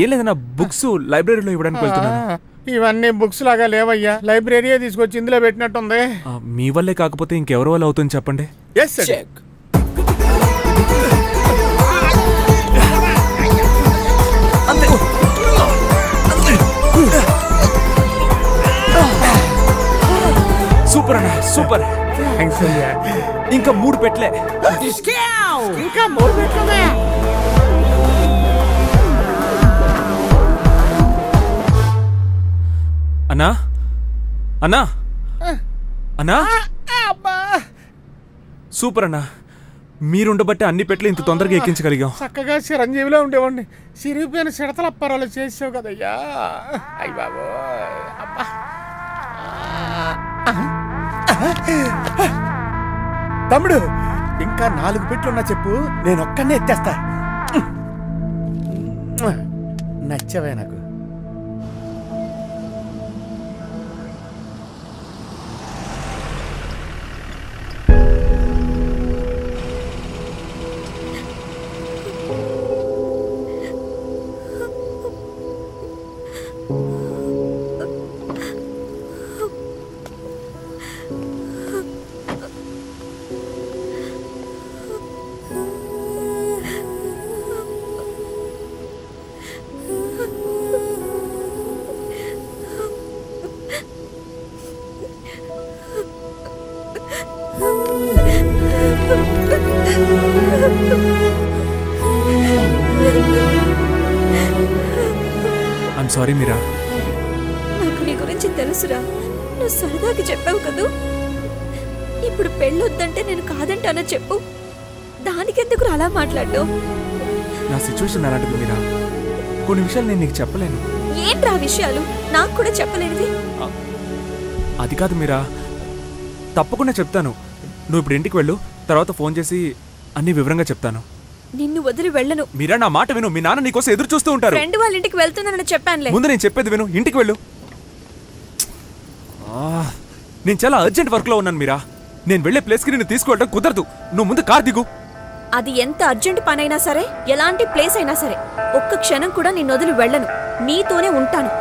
Speaker 2: ఏం లేదన్నా, బుక్స్ లైబ్రరీలో ఇవ్వడానికి వెళ్తున్నాను.
Speaker 6: ఇవన్నీ బుక్స్ లాగా లేవయ్యా, లైబ్రరీయే తీసుకొచ్చి ఇందులో పెట్టినట్టుంది.
Speaker 2: మీ వల్లే కాకపోతే ఇంకెవరి వల్ల అవుతుంది చెప్పండి. సూపర్ అన్న, సూపర్. ఇంకా 3 పెట్టలే.
Speaker 6: ఇంకా 3 పెట్టలే.
Speaker 2: అన్నా అన్నా అన్నా, సూపర్ అన్నా. మీరుండబట్టే అన్ని పెట్లు ఇంత తొందరగా ఎక్కించగలిగాం.
Speaker 6: చక్కగా చిరంజీవిలో ఉండేవాడిని, సిరిగిపోయిన సిడతల అప్పారాలు చేసావు కదయ్యా. అయ్య బాబు, తమ్ముడు ఇంకా 4 పెట్లున్నా చెప్పు, నేను ఒక్కనే ఎత్తేస్తా. నచ్చవే నాకు.
Speaker 2: ఐమ్ సారీ మీరా.
Speaker 17: నాకు నీ గురించి తెలుసురా, నువ్వు సరదాకి చెప్పావు కదూ. ఇప్పుడు పెళ్ళొద్దంటే నేను కాదంటానో చెప్పు, దానికెందుకు అలా మాట్లాడ్డావు?
Speaker 2: నా సిచ్యువేషన్ అలాంటిది మీరా, కొన్ని విషయాలు నేను నీకు చెప్పలేను.
Speaker 17: ఏంట్రా విషయాలు నాకు కూడా చెప్పలేనివి?
Speaker 2: అది కాదు మీరా, తప్పకుండా చెప్తాను. నువ్వు ఇప్పుడు ఇంటికి వెళ్ళు, తర్వాత ఫోన్ చేసి అన్ని వివరంగా చెప్తాను.
Speaker 17: నిన్ను వదిలి వెళ్ళను.
Speaker 2: మీరా, నా మాట విను. మీ నాన్న నీకోసం ఎదురు చూస్తూ ఉంటారు.
Speaker 17: ఫ్రెండ్ వాళ్ళ ఇంటికి వెళ్తున్నానని చెప్పానులే.
Speaker 2: ముందు నేను చెప్పేది విను, ఇంటికి వెళ్ళు. నేను చాలా అర్జెంట్ వర్క్ లో ఉన్నాను మీరా. నేను వెళ్లే ప్లేస్ కి నిన్ను తీసుకువెళ్ళడం కుదరదు. నువ్వు ముందు కార్ దిగు.
Speaker 17: అది ఎంత అర్జెంట్ పని అయినా సరే, ఎలాంటి ప్లేస్ అయినా సరే, ఒక్క క్షణం కూడా నిన్ను వదిలి వెళ్ళను. నీతోనే ఉంటాను.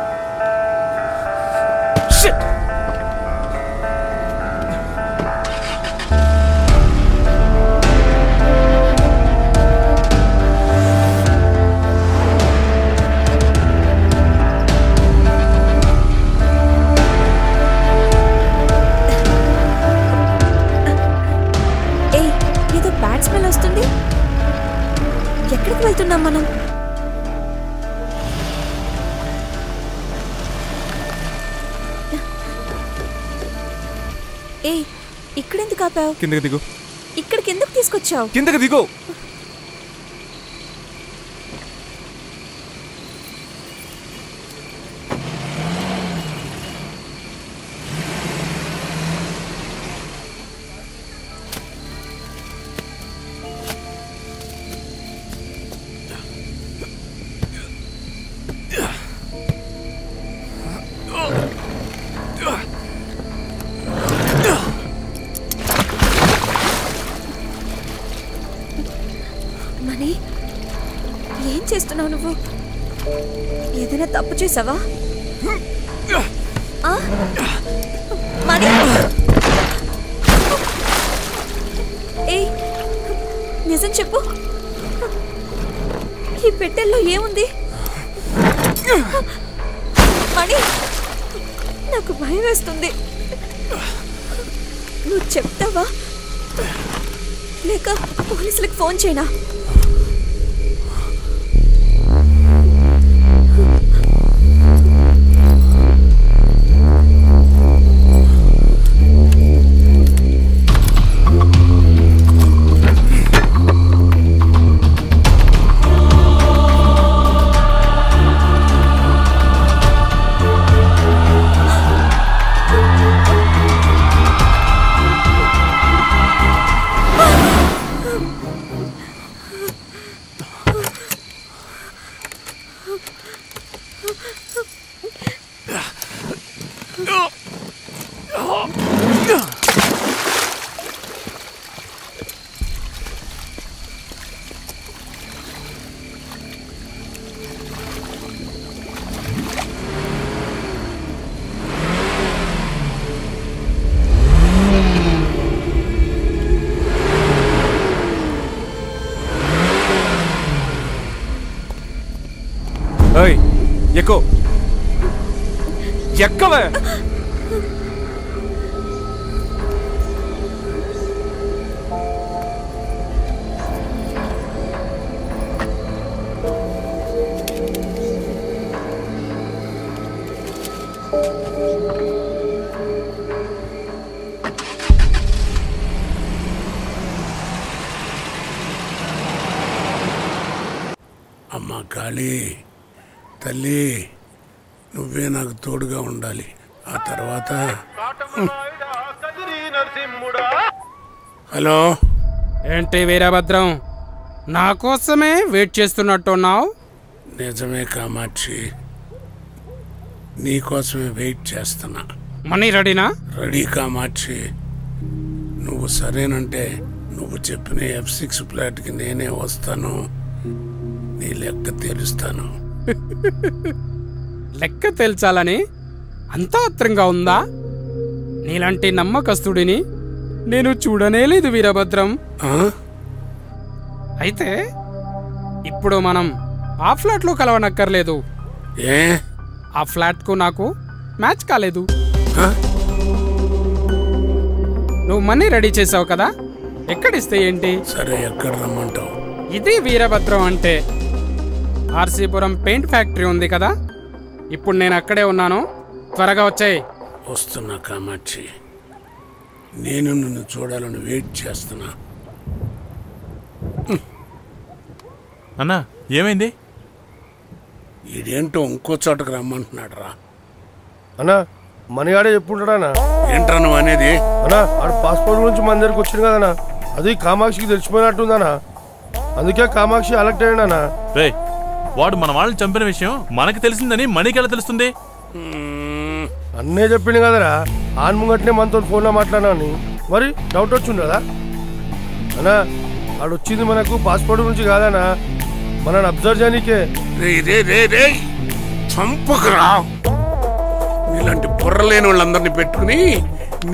Speaker 17: వస్తుంది. ఎక్కడికి వెళ్తున్నాం మనం? ఏ ఇక్కడెందుకు ఆపావు?
Speaker 2: కిందకి దిగు.
Speaker 17: ఇక్కడికి ఎందుకు తీసుకొచ్చావు?
Speaker 2: కిందకి దిగు.
Speaker 17: ఏం చేస్తున్నావు నువ్వు? ఏదైనా తప్పు చేసావా? ఏయ్, నిజం చెప్పు. ఈ పెట్టెల్లో ఏముంది? మణి, నాకు భయం వేస్తుంది. నువ్వు చెప్తావా లేక పోలీసులకు ఫోన్ చేయనా?
Speaker 2: ఎక్కు ఎక్కవే.
Speaker 7: అమ్మ కాళీ తల్లి, నువ్వే నాకు తోడుగా ఉండాలి. ఆ తర్వాత హలో,
Speaker 12: ఏంటి వీరభద్రం, నా కోసమే వెయిట్ చేస్తున్నట్టున్నావు?
Speaker 7: నిజమే కామాక్షి, నీకోసమే వెయిట్ చేస్తున్నా.
Speaker 12: మనీ రెడీనా?
Speaker 7: రెడీ కామాక్షి. నువ్వు సరేనంటే నువ్వు చెప్పిన F6 ఫ్లాట్కి నేనే వస్తాను. నీ లెక్క తెలుస్తాను.
Speaker 12: లెక్క తేల్చాలని అంత ఆత్రంగా ఉందా? నీలాంటి నమ్మకస్తుడిని నేను చూడనే లేదు వీరభద్రం. అయితే ఇప్పుడు మనం ఆ ఫ్లాట్లో కలవనక్కర్లేదు. ఆ ఫ్లాట్కు నాకు మ్యాచ్ కాలేదు. నువ్వు మనీ రెడీ చేసావు కదా, ఎక్కడిస్తే ఏంటి?
Speaker 7: సరే, ఎక్కడ రమ్మంటావు?
Speaker 12: ఇది వీరభద్రం అంటే. ఆర్సీపురం పెయింట్ ఫ్యాక్టరీ ఉంది కదా, ఇప్పుడు నేను అక్కడే ఉన్నాను. త్వరగా వచ్చాయి.
Speaker 7: వస్తున్నా కామాక్షి, నేను నిన్ను చూడాలని వెయిట్ చేస్తున్నా.
Speaker 9: అన్నా, ఏమైంది?
Speaker 7: ఇదేంటో ఇంకో చోటకు రమ్మంటున్నాడు రా.
Speaker 10: అన్నా, మనగాడే చెప్పుంటాడా?
Speaker 7: ఏంట్రా నువ్వు అనేది?
Speaker 10: అన్నా, ఆడు పాస్పోర్ట్ గురించి మన దగ్గరకు వచ్చింది కదన్నా, అది కామాక్షికి తెలిసిపోయినట్టుందన్నా. అందుకే కామాక్షి అలర్ట్ అయ్యాడన్నా.
Speaker 9: రేయ్, వాడు మన వాళ్ళని చంపిన విషయం మనకి తెలిసిందని మనకి ఎలా తెలుస్తుంది?
Speaker 10: అన్నే చెప్పింది కదరా, ఆన్ ముంగట్నే మనతో ఫోన్లో మాట్లాడినా అని. మరి డౌట్ వచ్చింది కదా అన్నా. ఆడు వచ్చింది మనకు పాస్పోర్ట్ గురించి కాదన్నా, మనని అబ్జర్వ్ చేయనీకే.
Speaker 7: చంపకరా, ఇలాంటి బుర్రలేని వాళ్ళందరినీ పెట్టుకుని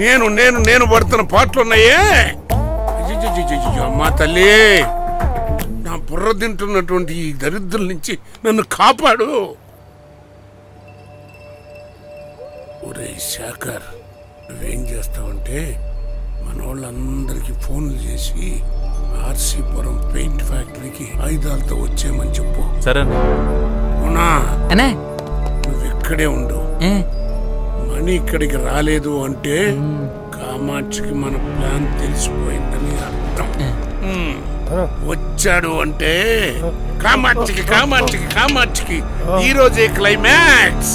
Speaker 7: నేను నేను నేను పడుతున్న పాటలు ఉన్నాయే. అమ్మా తల్లి, నా బుర్ర తింటున్నటువంటి ఈ దరిద్రుల నుంచి నన్ను కాపాడు. ఒరే శేఖర్, నువ్వేం చేస్తావంటే మన వాళ్ళందరికీ ఫోన్లు చేసి ఆర్సీపురం పెయింట్ ఫ్యాక్టరీకి ఆయుధాలతో వచ్చేయమని చెప్పు.
Speaker 9: సరే,
Speaker 7: నువ్వు ఇక్కడే ఉండు. మనీ ఇక్కడికి రాలేదు అంటే కామాక్షికి మన ప్లాన్ తెలిసిపోయిందని అర్థం. వచ్చాడు అంటే కామాక్షికి కామాక్షికి కామాక్షికి ఈ రోజే క్లైమాక్స్.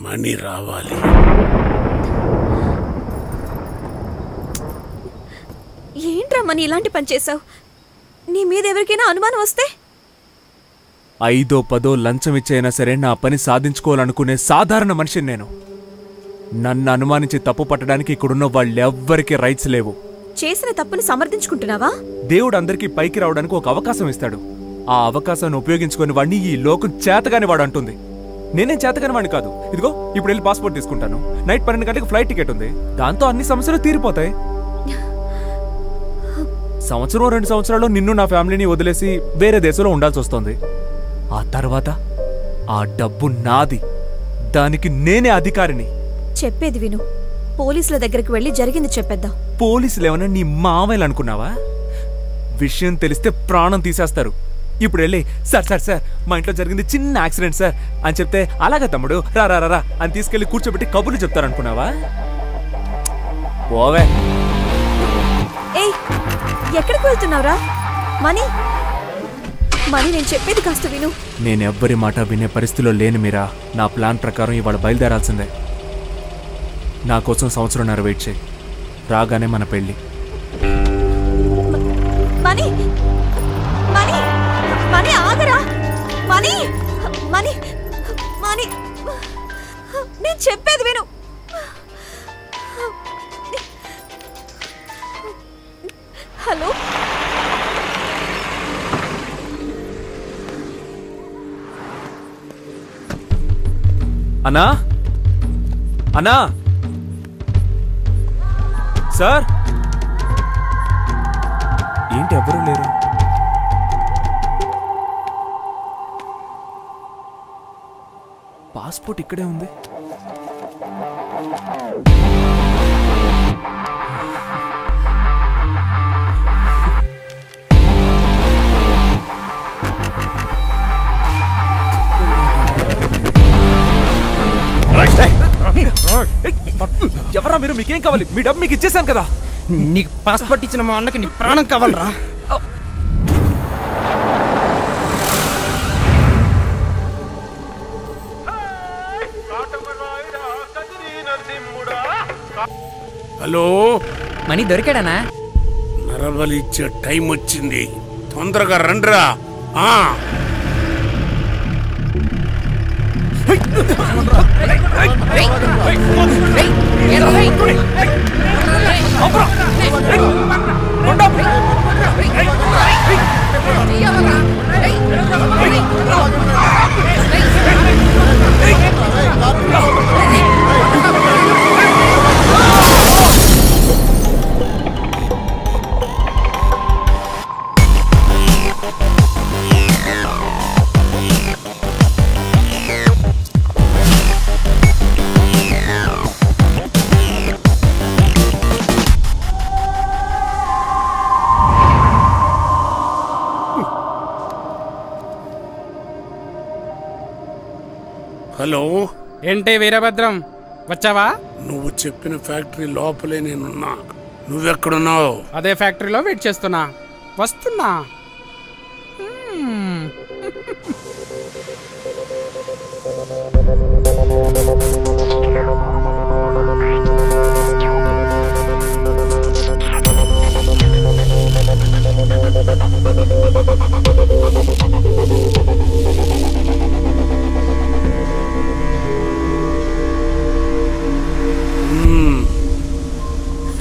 Speaker 7: మనీ రావాలి.
Speaker 17: ఏంట్రా మనీ ఇలాంటి పని చేసావు? నీ మీద ఎవరికైనా అనుమానం వస్తే?
Speaker 2: 5 10 లంచం ఇచ్చైనా సరే నా పని సాధించుకోవాలనుకునే సాధారణ మనిషిని నేను. నన్ను అనుమానించి తప్పు పట్టడానికి ఇక్కడున్న వాళ్ళెవ్వరికీ రైట్స్ లేవు.
Speaker 17: చేసిన తప్పుని సమర్థించుకుంటున్నావా?
Speaker 2: దేవుడు అందరికీ పైకి రావడానికి ఒక అవకాశం ఇస్తాడు. ఆ అవకాశాన్ని ఉపయోగించుకొని వాడిని ఈ లోకం చేతగాని వాడు అంటుంది. నేనేం చేతగాని వాడిని కాదు. ఇదిగో ఇప్పుడు వెళ్ళి పాస్పోర్ట్ తీసుకుంటాను. నైట్ 12 గంటలకు ఫ్లైట్ టికెట్ ఉంది. దాంతో అన్ని సమస్యలు తీరిపోతాయి. సంవత్సరం 2 సంవత్సరాల్లో నిన్ను నా ఫ్యామిలీని వదిలేసి వేరే దేశంలో ఉండాల్సి వస్తుంది. ఆ తర్వాత ఆ డబ్బు నాది, దానికి నేనే అధికారిని.
Speaker 17: చెప్పేది విను. పోలీసుల దగ్గరికి వెళ్ళి జరిగింది చెప్పేద్దాం.
Speaker 2: పోలీసులు ఏమన్నా నీ మామయ్యలు అనుకున్నావా? విషయం తెలిస్తే ప్రాణం తీసేస్తారు. ఇప్పుడు వెళ్ళి సార్ సార్ సార్ మా ఇంట్లో జరిగింది చిన్న యాక్సిడెంట్ సార్ అని చెప్తే, అలాగే తమ్ముడు రా రా రా అని తీసుకెళ్లి కూర్చోబెట్టి కబుర్లు చెప్తారనుకున్నావా? ఓవే.
Speaker 17: ఏయ్, ఎక్కడికి వెళ్తున్నావురా? మనీ నేను చెప్పేది కాస్త విను.
Speaker 2: నేనెవ్వరి మాట వినే పరిస్థితిలో లేను మీరా. నా ప్లాన్ ప్రకారం ఇవాళ బయలుదేరాల్సిందే. నా కోసం 1.5 సంవత్సరం వెయిట్ చేయి. రాగానే మన పెళ్ళి.
Speaker 17: మనీ ఆగరా. మనీ నేను చెప్పేది విను. హలో,
Speaker 2: అన్నా అన్నా సార్, ఏంటి ఎవ్వరూ లేరు? పాస్పోర్ట్ ఇక్కడే ఉంది. ఎవరా మీరు? మీకేం కావాలి? మీ డబ్బు మీకు ఇచ్చేసాను కదా.
Speaker 14: నీకు పాస్పోర్ట్ ఇచ్చిన మా అన్నకి నీ ప్రాణం కావాలరా?
Speaker 7: Hello,
Speaker 14: money దొరికాడనా?
Speaker 7: నరబలి ఇచ్చే టైం వచ్చింది. తొందరగా రండిరా. హలో,
Speaker 12: ఏంటి వీరభద్రం, వచ్చావా?
Speaker 7: నువ్వు చెప్పిన ఫ్యాక్టరీ లోపలే నేనున్నా. నువ్వెక్కడున్నావు?
Speaker 12: అదే ఫ్యాక్టరీలో వెయిట్ చేస్తున్నా. వస్తున్నా.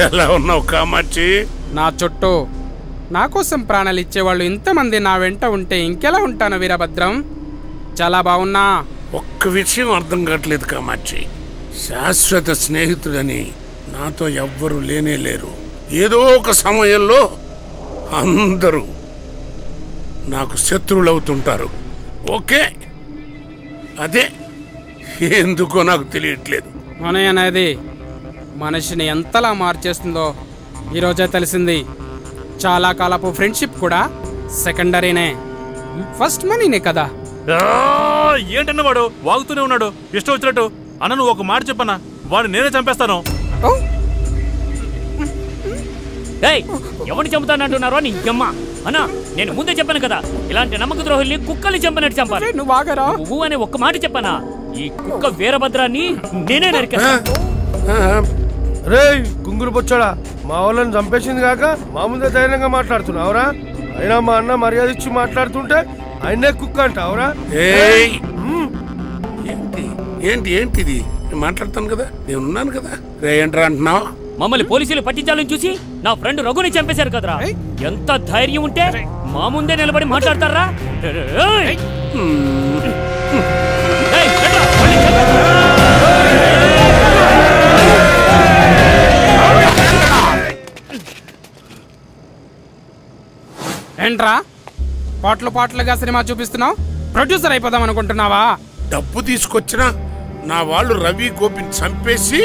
Speaker 7: ఎలా ఉన్నావు కామాక్షి?
Speaker 12: నా చుట్టూ నా కోసం ప్రాణాలు ఇచ్చేవాళ్ళు ఇంతమంది నా వెంట ఉంటే ఇంకెలా ఉంటాను వీరభద్రం? చాలా బాగున్నా.
Speaker 7: ఒక్క విషయం అర్థం కావట్లేదు కామాక్షి. శాశ్వత స్నేహితుడని నాతో ఎవ్వరూ లేనే లేరు. ఏదో ఒక సమయంలో అందరూ నాకు శత్రువులు అవుతుంటారు. ఓకే, అదే ఎందుకో నాకు తెలియట్లేదు.
Speaker 12: మనీ అనేది మనిషిని ఎంతలా మార్చేస్తుందో ఈరోజే తెలిసింది. చాలా కాలపు ఫ్రెండ్షిప్ కూడా సెకండరీనే, ఫస్ట్ మనీనే కదా.
Speaker 9: ఏంటన్న వాడు వాగుతూనే ఉన్నాడు ఇష్టం వచ్చినట్టు. అన్న నువ్వు ఒక మాట చెప్పన్నా, వాడు నేనే చంపేస్తాను.
Speaker 13: ఎవరిని చంపుతానంటున్నారో నీ అమ్మ. అన్నా, నేను ముందే చెప్పాను కదా, ఇలాంటి నమ్మక ద్రోహుల్ని కుక్కల్ని చంపినట్టు చంపాలి. నువ్వు అనే ఒక్క మాట చెప్పనా, ఈ కుక్క వీరభద్రాన్ని నేనే నరికేస్తాను.
Speaker 10: రేయ్ కుంగురు పొచ్చాడా, మా వాళ్ళని చంపేసింది కాక మా ముందే ధైర్యంగా మాట్లాడుతున్నావురా? అయినా మా అన్న మర్యాద ఇచ్చి మాట్లాడుతుంటే ఆయనే కుక్క అంటావురా?
Speaker 7: ఏంటి ఏంటిది? నేను మాట్లాడతాను కదా, నేను ఉన్నాను కదా. రే ఏంట్రా అంటున్నావు?
Speaker 13: మమ్మల్ని పోలీసులు పట్టించాలని చూసి నా ఫ్రెండ్ రఘుని చంపేశారు కదరా. ఎంత ధైర్యం ఉంటే మా ముందే నిలబడి మాట్లాడతారా?
Speaker 12: ఏంట్రా పాటలుగా సినిమా చూపిస్తున్నావు? ప్రొడ్యూసర్ అయిపోదాం అనుకుంటున్నావా?
Speaker 7: డబ్బు తీసుకొచ్చిన నా వాళ్ళు రవి గోపిని చంపేసి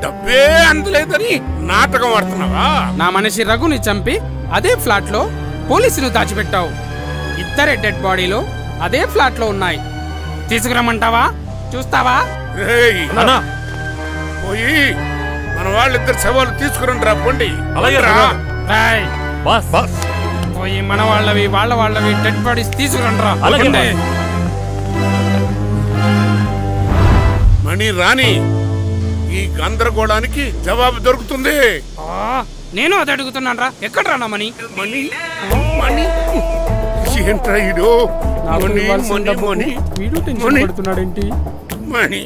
Speaker 7: డబ్బే అందలేదని నాటకం ఆడుతున్నావా?
Speaker 12: నా మనిషి రఘుని చంపి అదే ఫ్లాట్ లో పోలీసులు దాచిపెట్టావు. ఇద్దరే డెడ్ బాడీలు అదే ఫ్లాట్ లో ఉన్నాయి. తీసుకురమ్మంటావా? చూస్తావా?
Speaker 7: పోయి మన వాళ్ళిద్దరు శవాలు తీసుకురండి రా. పొండి.
Speaker 12: పోయి మన వాళ్ళవి డెడ్ బాడీస్ తీసుకురండి.
Speaker 7: మణి రాణి, ఈ గందరగోళానికి జవాబు దొరుకుతుంది.
Speaker 12: నేను అది అడుగుతున్నాను రా. ఎక్కడ రానా మణి?
Speaker 7: ఏంట్రా ఇడు?
Speaker 12: పడుతున్నాడేంటి?
Speaker 7: మణి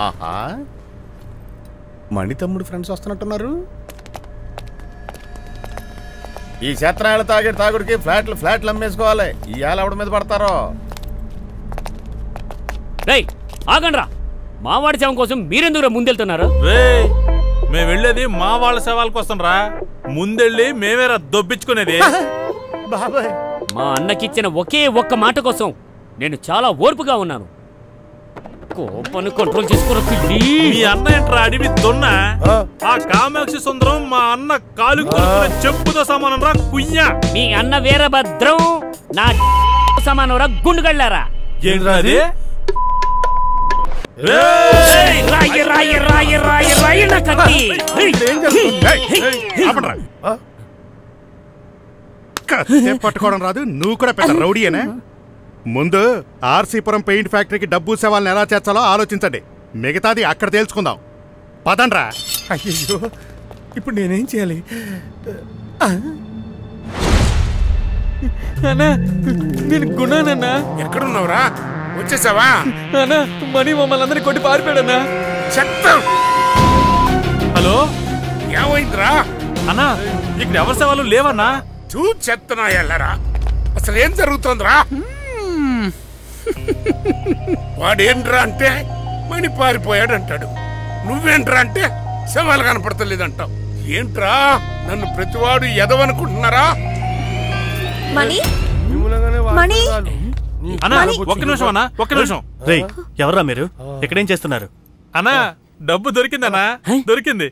Speaker 6: ఆహా, మణి తమ్ముడు ఫ్రెండ్స్ వస్తున్నట్టున్నారు. ఈ క్షేత్రాలు తాగుడికి ఫ్లాట్లు అమ్మేసుకోవాలి. ఈ ఆవిడ మీద పడతారో.
Speaker 13: ఆగండ్రా, మావాడి శవం కోసం మీరెందుకు ముందెళ్తున్నారు?
Speaker 9: మేము వెళ్ళేది మా వాళ్ళ శవాల కోసం రా. ముందెళ్ళి మేమేరా దొబ్బించుకునేది.
Speaker 6: బాబాయ్,
Speaker 13: మా అన్నకిచ్చిన ఒకే ఒక్క మాట కోసం నేను చాలా ఓర్పుగా ఉన్నాను. కోపాన్ని కంట్రోల్ చేసుకోరా పిల్లి.
Speaker 9: మీ అన్న ఏంట్రా అడివి దొన్న? ఆ కామాక్షి సుందరం మా అన్న కాలు చెప్పుతో సమానం రా కుయ్యా.
Speaker 13: మీ అన్న వీరభద్రం నా సమానం రా గుండుగళ్ళారా.
Speaker 9: ఏంట్రా అది?
Speaker 13: రాయి రాయి రాయి రాయి రాయి నా కత్తి.
Speaker 18: కత్తి పట్టుకోవడం రాదు, నువ్వు కూడా పెద్ద రౌడీయేనా? ముందు ఆర్సీపురం పెయింట్ ఫ్యాక్టరీకి డబ్బు సేవలను ఎలా చేర్చాలో ఆలోచించండి. మిగతాది అక్కడ తేల్చుకుందాం. పదండ్రా.
Speaker 6: అయ్యో, ఇప్పుడు నేనేం చేయాలి?
Speaker 2: అన్నా, నేను గుణానన్నా.
Speaker 7: ఎక్కడున్నావురా? వచ్చేసావా?
Speaker 2: అన్నా, మణి మమ్మల్ని అందరినీ కొట్టి పారిపోయాడన్నా.
Speaker 7: చెత్తం.
Speaker 9: హలో,
Speaker 7: ఏమైందిరా?
Speaker 9: అన్నా, ఇక్కడ ఎవరి సేవలు లేవన్నా.
Speaker 7: చెత్తనా ఎల్లరా, అసలు ఏం జరుగుతోందిరా? వాడేంట్రా అంటే మణి పారిపోయాడు అంటాడు. నువ్వేంట్రా అంటే శవాలు కనపడతలేదంటావు. ఏంట్రా, నన్ను ప్రతివాడు ఎదవనుకుంటున్నారా?
Speaker 9: ఒక్క నిమిషం అన్నా, ఒక్క నిమిషం.
Speaker 16: రేయ్, ఎవర్రా మీరు? ఎక్కడేం చేస్తున్నారు?
Speaker 9: అన్నా, డబ్బు దొరికిందన్నా. దొరికింది.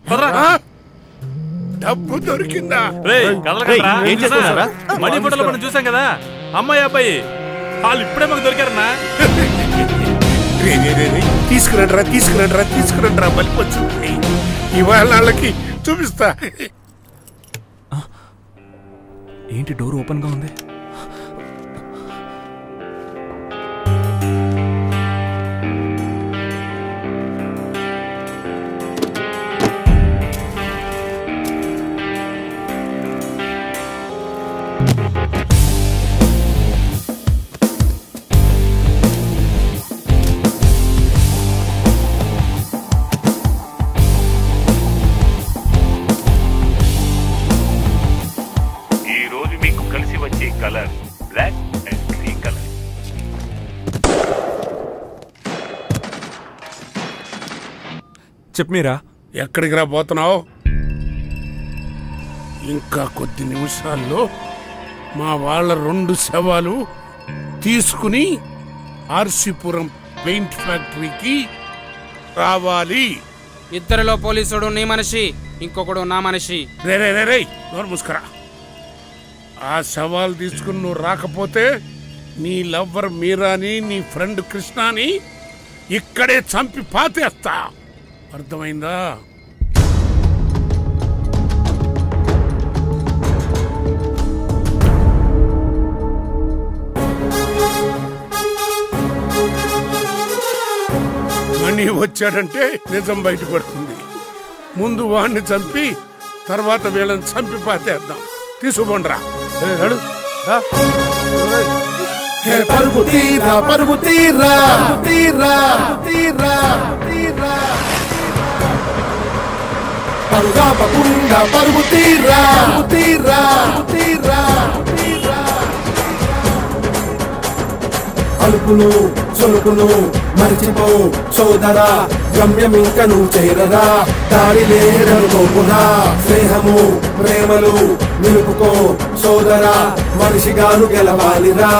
Speaker 7: డబ్బు దొరికిందా?
Speaker 9: ఏం చేస్తున్నారా? మణి ఫోటోలో మనం చూసాం కదా, అమ్మాయి అబ్బాయి. వాళ్ళు ఇప్పుడే మాకు దొరికారన్నా.
Speaker 7: తీసుకురండి మళ్ళీ ఇవాళ వాళ్ళకి చూపిస్తా.
Speaker 2: ఏంటి డోర్ ఓపెన్ గా ఉంది?
Speaker 19: Colour black and green colour.
Speaker 2: చెప్పమీరా,
Speaker 7: ఎక్కడికి రా పోతున్నావు? ఇంకా కొద్ది నిమిషాల్లో మా వాళ్ళ 2 శవాలు తీసుకుని ఆర్సీపురం పెయింట్ ఫ్యాక్టరీకి రావాలి.
Speaker 12: ఇద్దరిలో పోలీసుడు నీ మనిషి, ఇంకొకడు నా మనిషి.
Speaker 7: రే నోరు ముసుకరా. ఆ సవాల్ తీసుకుని నువ్వు రాకపోతే నీ లవ్వర్ మీరాని, నీ ఫ్రెండ్ కృష్ణాని ఇక్కడే చంపి పాతేస్తా. అర్థమైందా? మణి వచ్చాడంటే నిజం బయటపడుతుంది. ముందు వాడిని చంపి తర్వాత వీళ్ళని చంపి పాతేద్దాం. తీసుకుండ్రా.
Speaker 20: పరుగు తీరా పరుగు తీరా తీరా తీరా తీరా పరుగాపకుండా పరుగు తీరా తీరా తీరా తీరా అలుపులు సొలుపులు మరిచిపో సోదరా, గమ్యమింక నువ్వు చేరరా, దారి లేదనుకోకురా, స్నేహము ప్రేమలు నిలుపుకో సోదరా, మనిషిగాను గెలవాలిరా,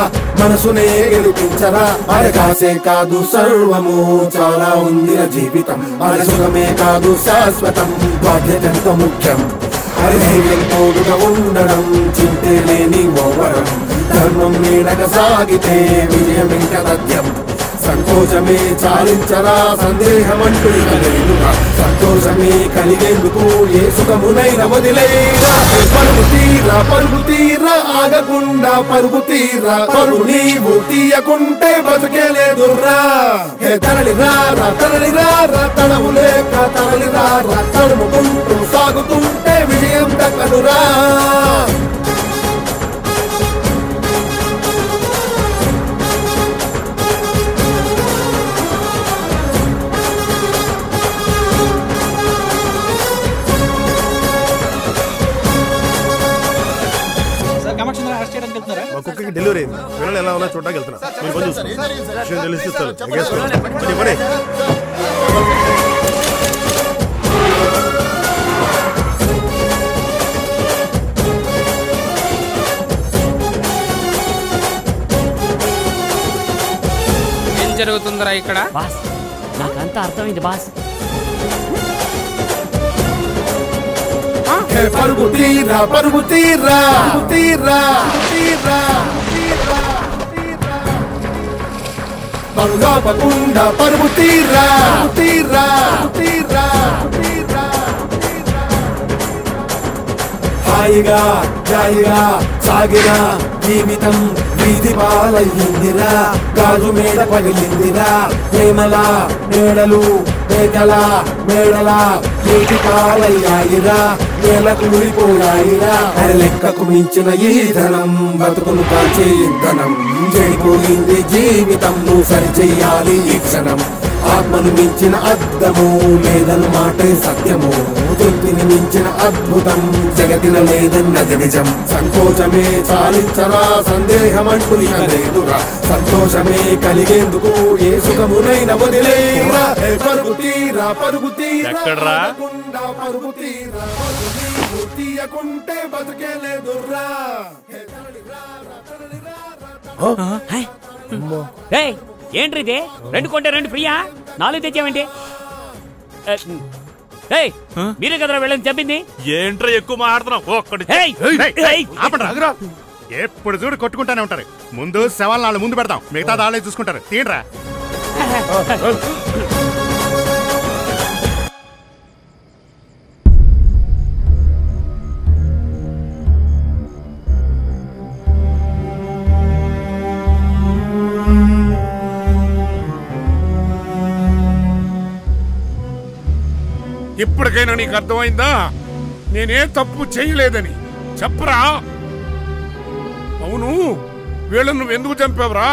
Speaker 20: మనసునే గెలిపించరా. అరకాసే కాదు సర్వము, చాలా ఉంది జీవితం, అరసుఖమే కాదు శాశ్వతం, బాధ్యత ముఖ్యం. అరేయం తోడుగా ఉండడం, చింతే లేని ఓవరం, ధర్మం నీడక సాగితే విజయం ఇంక తథ్యం. సంతోషమే చాలించరా, సందేహమంటూ లేదుగా, సంతోషమే కలిగేందుకు ఏ సుఖమునైన వదిలేరా. పరుగు తీరా పరుగు తీరా, ఆగకుండా పరుగు తీరా, పరుగు నీవు తీయకుంటే బతుకేలేదుర్రా. తరలిరా తరలిరా, తడవు లేక తరలిరా, తడుముకుంటూ సాగుతుంటే విజయం దక్కదురా.
Speaker 18: మా కుక్కకి డెలివరీ అయింది. పిల్లలు ఎలా ఉన్నా చూడడానికి వెళ్తున్నా. మీరు కొంచెం విషయం తెలిస్తే
Speaker 12: ఏం జరుగుతుందిరా ఇక్కడ?
Speaker 13: బాస్ నాకంతా అర్థమైంది బాస్.
Speaker 20: పరుగు తీరా పరుగు తీరా తీరా తీరా పరుగాపకుండా పరుగు తీరా తీరా తీరా తీరా హాయిగా జాయిగా సాగిరా జీవితం వీధి పాలయ్యిందిరా, గాజు మేడ పగిలిందిరా, ప్రేమలా మేడలు మేకలా మేడలా నీటి పాలయ్యాయిరా, నేల కూలిపోయాయిరా. లెక్కకు మించిన ఈ ధనం బతుకును కాల్చే ఇంధనం, చెడిపోయింది జీవితం నువ్వు సరిచెయ్యాలి ఈ క్షణం. ఆత్మను మించిన అద్దము లేదను మాటే సత్యము, తృప్తిని మించిన అద్భుతం జగతిన లేదన్నది నిజం. సంకోచమే చాలించరా, సందేహమంటూ ఇక లేదురా, సంతోషమే కలిగేందుకు ఏ సుఖమునైన వదిలేరా. పరుగు తీరా పరుగు తీరా, పరుగు తీరా, తీయకుంటే బతుకేలేదురా.
Speaker 13: ఏంట్రీ ఇది? 2 కొంటే 2 ఫ్రీయా? 4 తెచ్చామంటే మీరే కదరా వెళ్ళని చెప్పింది.
Speaker 9: ఏంట్రా ఎక్కువ మాట్లాడుతున్నావు?
Speaker 18: ఎప్పుడు చూడు కొట్టుకుంటానే ఉంటారు. ముందు శవాలు 4 ముందు పెడతాం, మిగతా దాళ్ళే చూసుకుంటారు. తీయరా.
Speaker 7: ఇప్పటికైనా నీకు అర్థమైందా నేనే తప్పు చేయలేదని? చెప్పరా. అవును, వీళ్ళను నువ్వెందుకు చంపావురా?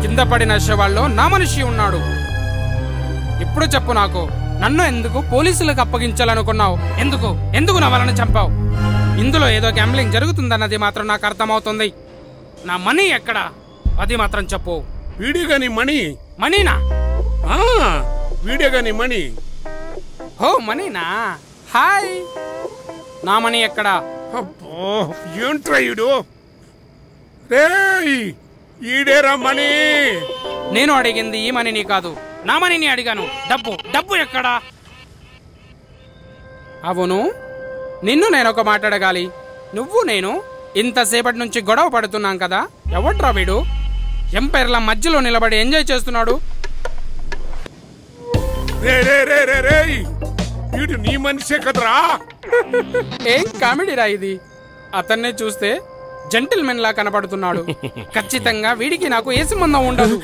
Speaker 12: కింద పడిన శవాల్లో నా మనిషి ఉన్నాడు. ఇప్పుడు చెప్పు నాకు, నన్ను ఎందుకు పోలీసులకు అప్పగించాలనుకున్నావు? ఎందుకు ఎందుకు నా వాళ్ళని చంపావు? ఇందులో ఏదో గ్యాంబ్లింగ్ జరుగుతుందన్నది మాత్రం నాకు అర్థమవుతుంది. నా మనీ ఎక్కడా అది మాత్రం చెప్పు.
Speaker 7: వీడిగా నీ మనీ?
Speaker 12: మనీనా?
Speaker 7: వీడియోగా నీ మనీ?
Speaker 12: హో మనీనా? హాయ్, నా మనీ ఎక్కడా?
Speaker 7: ఏంట్రా ఈడు? ఈడేరా మనీ?
Speaker 12: నేను అడిగింది ఈ మనీని కాదు, నా మనీని అడిగాను. డబ్బు డబ్బు ఎక్కడా? అవును, నిన్ను నేను ఒక మాట అడగాలి. నువ్వు నేను ఇంతసేపటి నుంచి గొడవ పడుతున్నాం కదా, ఎవట్రా వీడు ఎంపైర్ల మధ్యలో నిలబడి ఎంజాయ్ చేస్తున్నాడు?
Speaker 7: వీడు నీ మనిషే కదరా?
Speaker 12: ఏం కామెడీరా ఇది? అతన్నే చూస్తే జెంటిల్మెన్ లా కనపడుతున్నాడు. ఖచ్చితంగా వీడికి నాకు ఏ సంబంధం ఉండదు.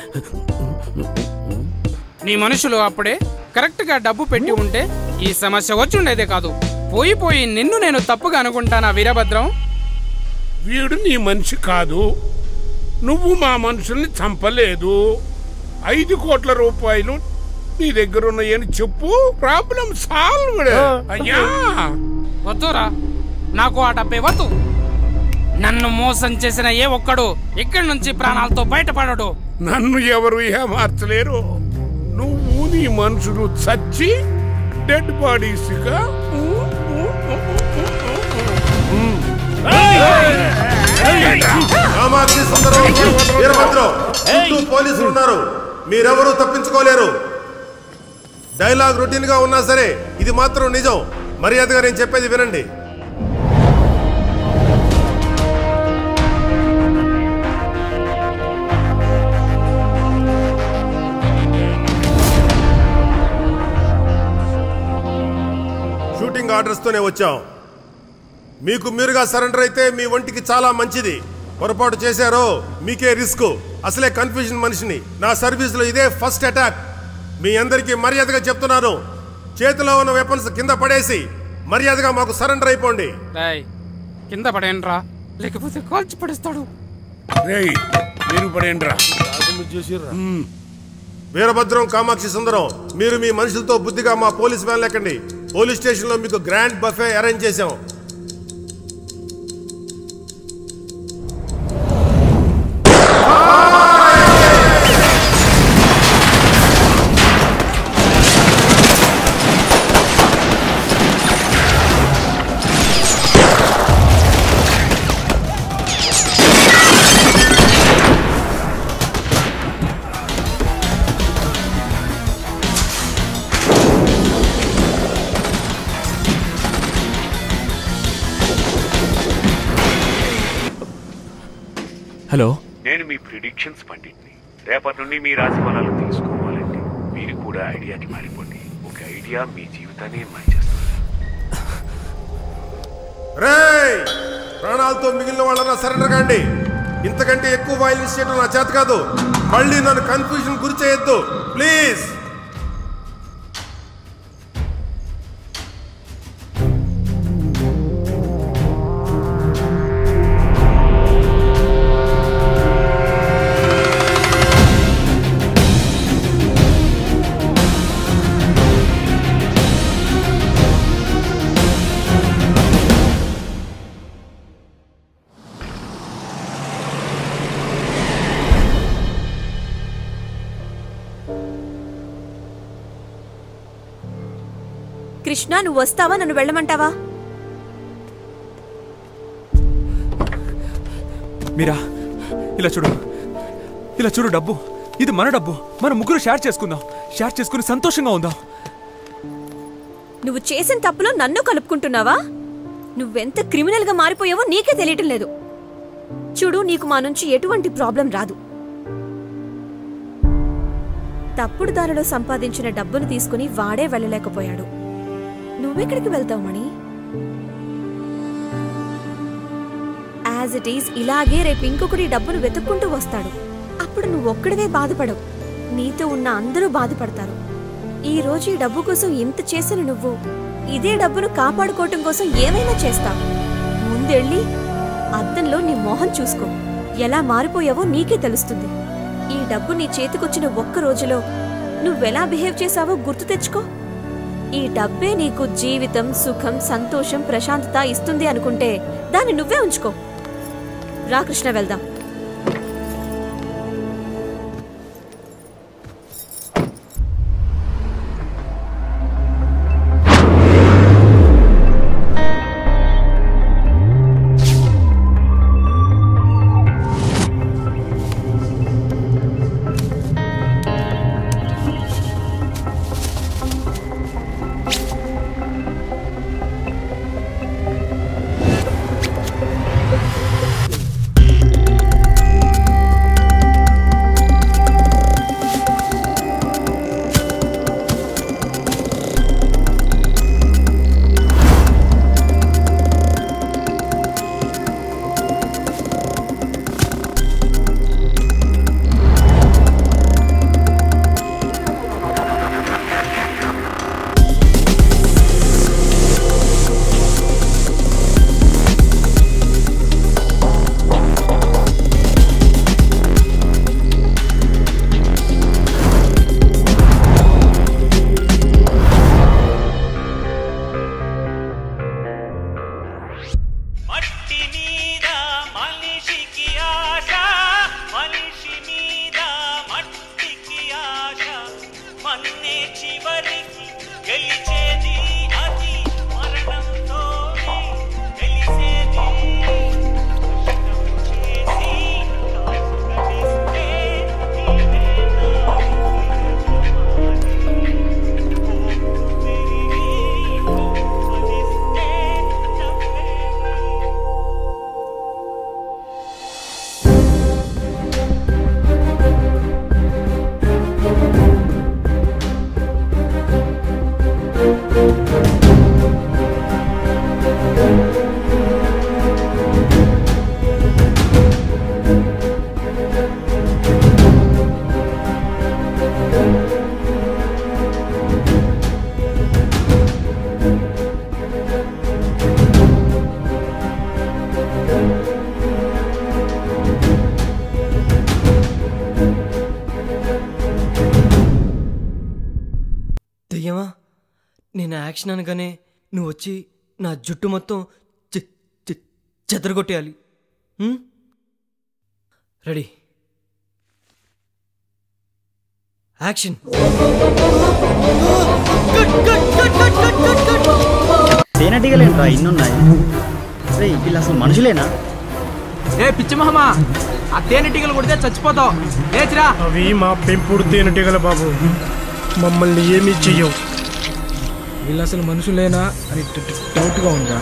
Speaker 12: నీ మనుషులు అప్పుడే కరెక్ట్ గా డబ్బు పెట్టి ఉంటే ఈ సమస్య వచ్చుండేదే కాదు. పోయి నిన్ను నేను తప్పుగా అనుకుంటానా వీరభద్రం?
Speaker 7: వీడు నీ మనిషి కాదు, నువ్వు మా మనుషుల్ని చంపలేదు. 5 కోట్ల రూపాయలు నీ దగ్గర ఉన్నాయని చెప్పు, ప్రాబ్లం సాల్వ్. అయ్యా
Speaker 12: వద్దురా, నాకు ఆ డబ్బే వద్దు. నన్ను మోసం చేసిన ఏ ఒక్కడు ఇక్కడి నుంచి ప్రాణాలతో బయటపడడు.
Speaker 7: నన్ను ఎవరు ఏమార్చలేరు. నువ్వు నీ మనుషులు చచ్చి డెడ్ బాడీస్గా
Speaker 21: పోలీసులు ఉన్నారు, మీరెవరూ తప్పించుకోలేరు. డైలాగ్ రొటీన్ గా ఉన్నా సరే ఇది మాత్రం నిజం. మర్యాదగా నేను చెప్పేది వినండి. షూటింగ్ ఆర్డర్స్ తోనే వచ్చాం. మీకు మీరుగా సరెండర్ అయితే మీ ఒంటికి చాలా మంచిది. పొరపాటు చేశారో మీకే రిస్క్. అసలే కన్ఫ్యూజన్ మనిషిని. నా సర్వీస్ లో ఇదే ఫస్ట్ అటాక్. మీ అందరికీ మర్యాదగా చెప్తున్నాను, చేతిలో ఉన్న వెపన్స్ కింద పడేసి మర్యాదగా మాకు సరెండర్ అయిపోండి.
Speaker 12: కింద పడేయండిరా, లేకపోతే కాల్చి పడేస్తాడు.
Speaker 21: వీరభద్రం, కామాక్షి సుందరం, మీరు మీ మనుషులతో బుద్ధిగా మా పోలీస్ వ్యాన్ లెక్కండి. పోలీస్ స్టేషన్ లో మీకు గ్రాండ్ బఫే అరేంజ్ చేశాం.
Speaker 2: హలో,
Speaker 19: నేను మీ ప్రిడిక్షన్స్ పండిట్ని. రేపటి నుండి మీ రాశి ఫలాలు తెలుసుకోవాలంటే మీరు కూడా ఐడియాకి మారిపోండి. ఒక ఐడియా మీ జీవితాన్ని మార్చేస్తుంది.
Speaker 21: ప్రాణాలతో మిగిలిన వాళ్ళ సరెండర్ కాండి. ఇంతకంటే ఎక్కువ వైలెన్స్ చేయడం నా చేత కాదు. మళ్ళీ నన్ను కన్ఫ్యూజన్ గురి చేయొద్దు ప్లీజ్.
Speaker 17: కృష్ణ, నువ్వు వస్తావా? నన్ను వెళ్ళమంటావా?
Speaker 2: మీరా, ఇలా చూడు డబ్బు. ఇది మన డబ్బు. మనం ముగ్గురు షేర్ చేసుకుని సంతోషంగా ఉందాం.
Speaker 17: నువ్వు చేసిన తప్పులో నన్ను కలుపుకుంటున్నావా? నువ్వెంత క్రిమినల్ గా మారిపోయావో నీకే తెలియటం లేదు. చూడు, నీకు మా నుంచి ఎటువంటి ప్రాబ్లం రాదు. తప్పుడు దారిలో సంపాదించిన డబ్బును తీసుకుని వాడే వెళ్ళలేకపోయాడు. నువ్వెక్కడికి వెళ్తావు మణి? యాజ్ ఇట్ ఈజ్ ఇలాగే రేపు ఇంకొకటి డబ్బును వెతుక్కుంటూ వస్తాడు. అప్పుడు నువ్వు ఒక్కడివే బాధపడవు, నీతో ఉన్న అందరూ బాధపడతారు. ఈ రోజు ఈ డబ్బు కోసం ఇంత చేసిన నువ్వు ఇదే డబ్బును కాపాడుకోవటం కోసం ఏమైనా చేస్తావు. ముందెళ్ళి అద్దంలో నీ మొహం చూసుకో. ఎలా మారిపోయావో నీకే తెలుస్తుంది. ఈ డబ్బు నీ చేతికొచ్చిన ఒక్క రోజులో నువ్వెలా బిహేవ్ చేశావో గుర్తు తెచ్చుకో. ఈ డబ్బే నీకు జీవితం, సుఖం, సంతోషం, ప్రశాంతత ఇస్తుంది అనుకుంటే దాన్ని నువ్వే ఉంచుకో. రా కృష్ణ, వెళ్దాం.
Speaker 11: చివరికి గెలిచేది అది మరణంతోనే గెలిచేది
Speaker 1: దెయ్యమా, నేను యాక్షన్ అనగానే నువ్వు వచ్చి నా జుట్టు మొత్తం చెదరగొట్టేయాలి. Ready, action.
Speaker 22: తేనెటీగలేంట్రా ఇన్నున్నాయి? వీళ్ళు అసలు మనుషులేనా?
Speaker 14: ఏ పిచ్చి మహమ్మా, ఆ తేనెటీగలు కొడితే చచ్చిపోతావు, లేచిరా.
Speaker 23: అవి మా పెంపుడు తేనెటీగల బాబు, మమ్మల్ని ఏమీ చెయ్యవు.
Speaker 12: వీళ్ళు అసలు మనుషులేనా అని డౌట్గా ఉందా?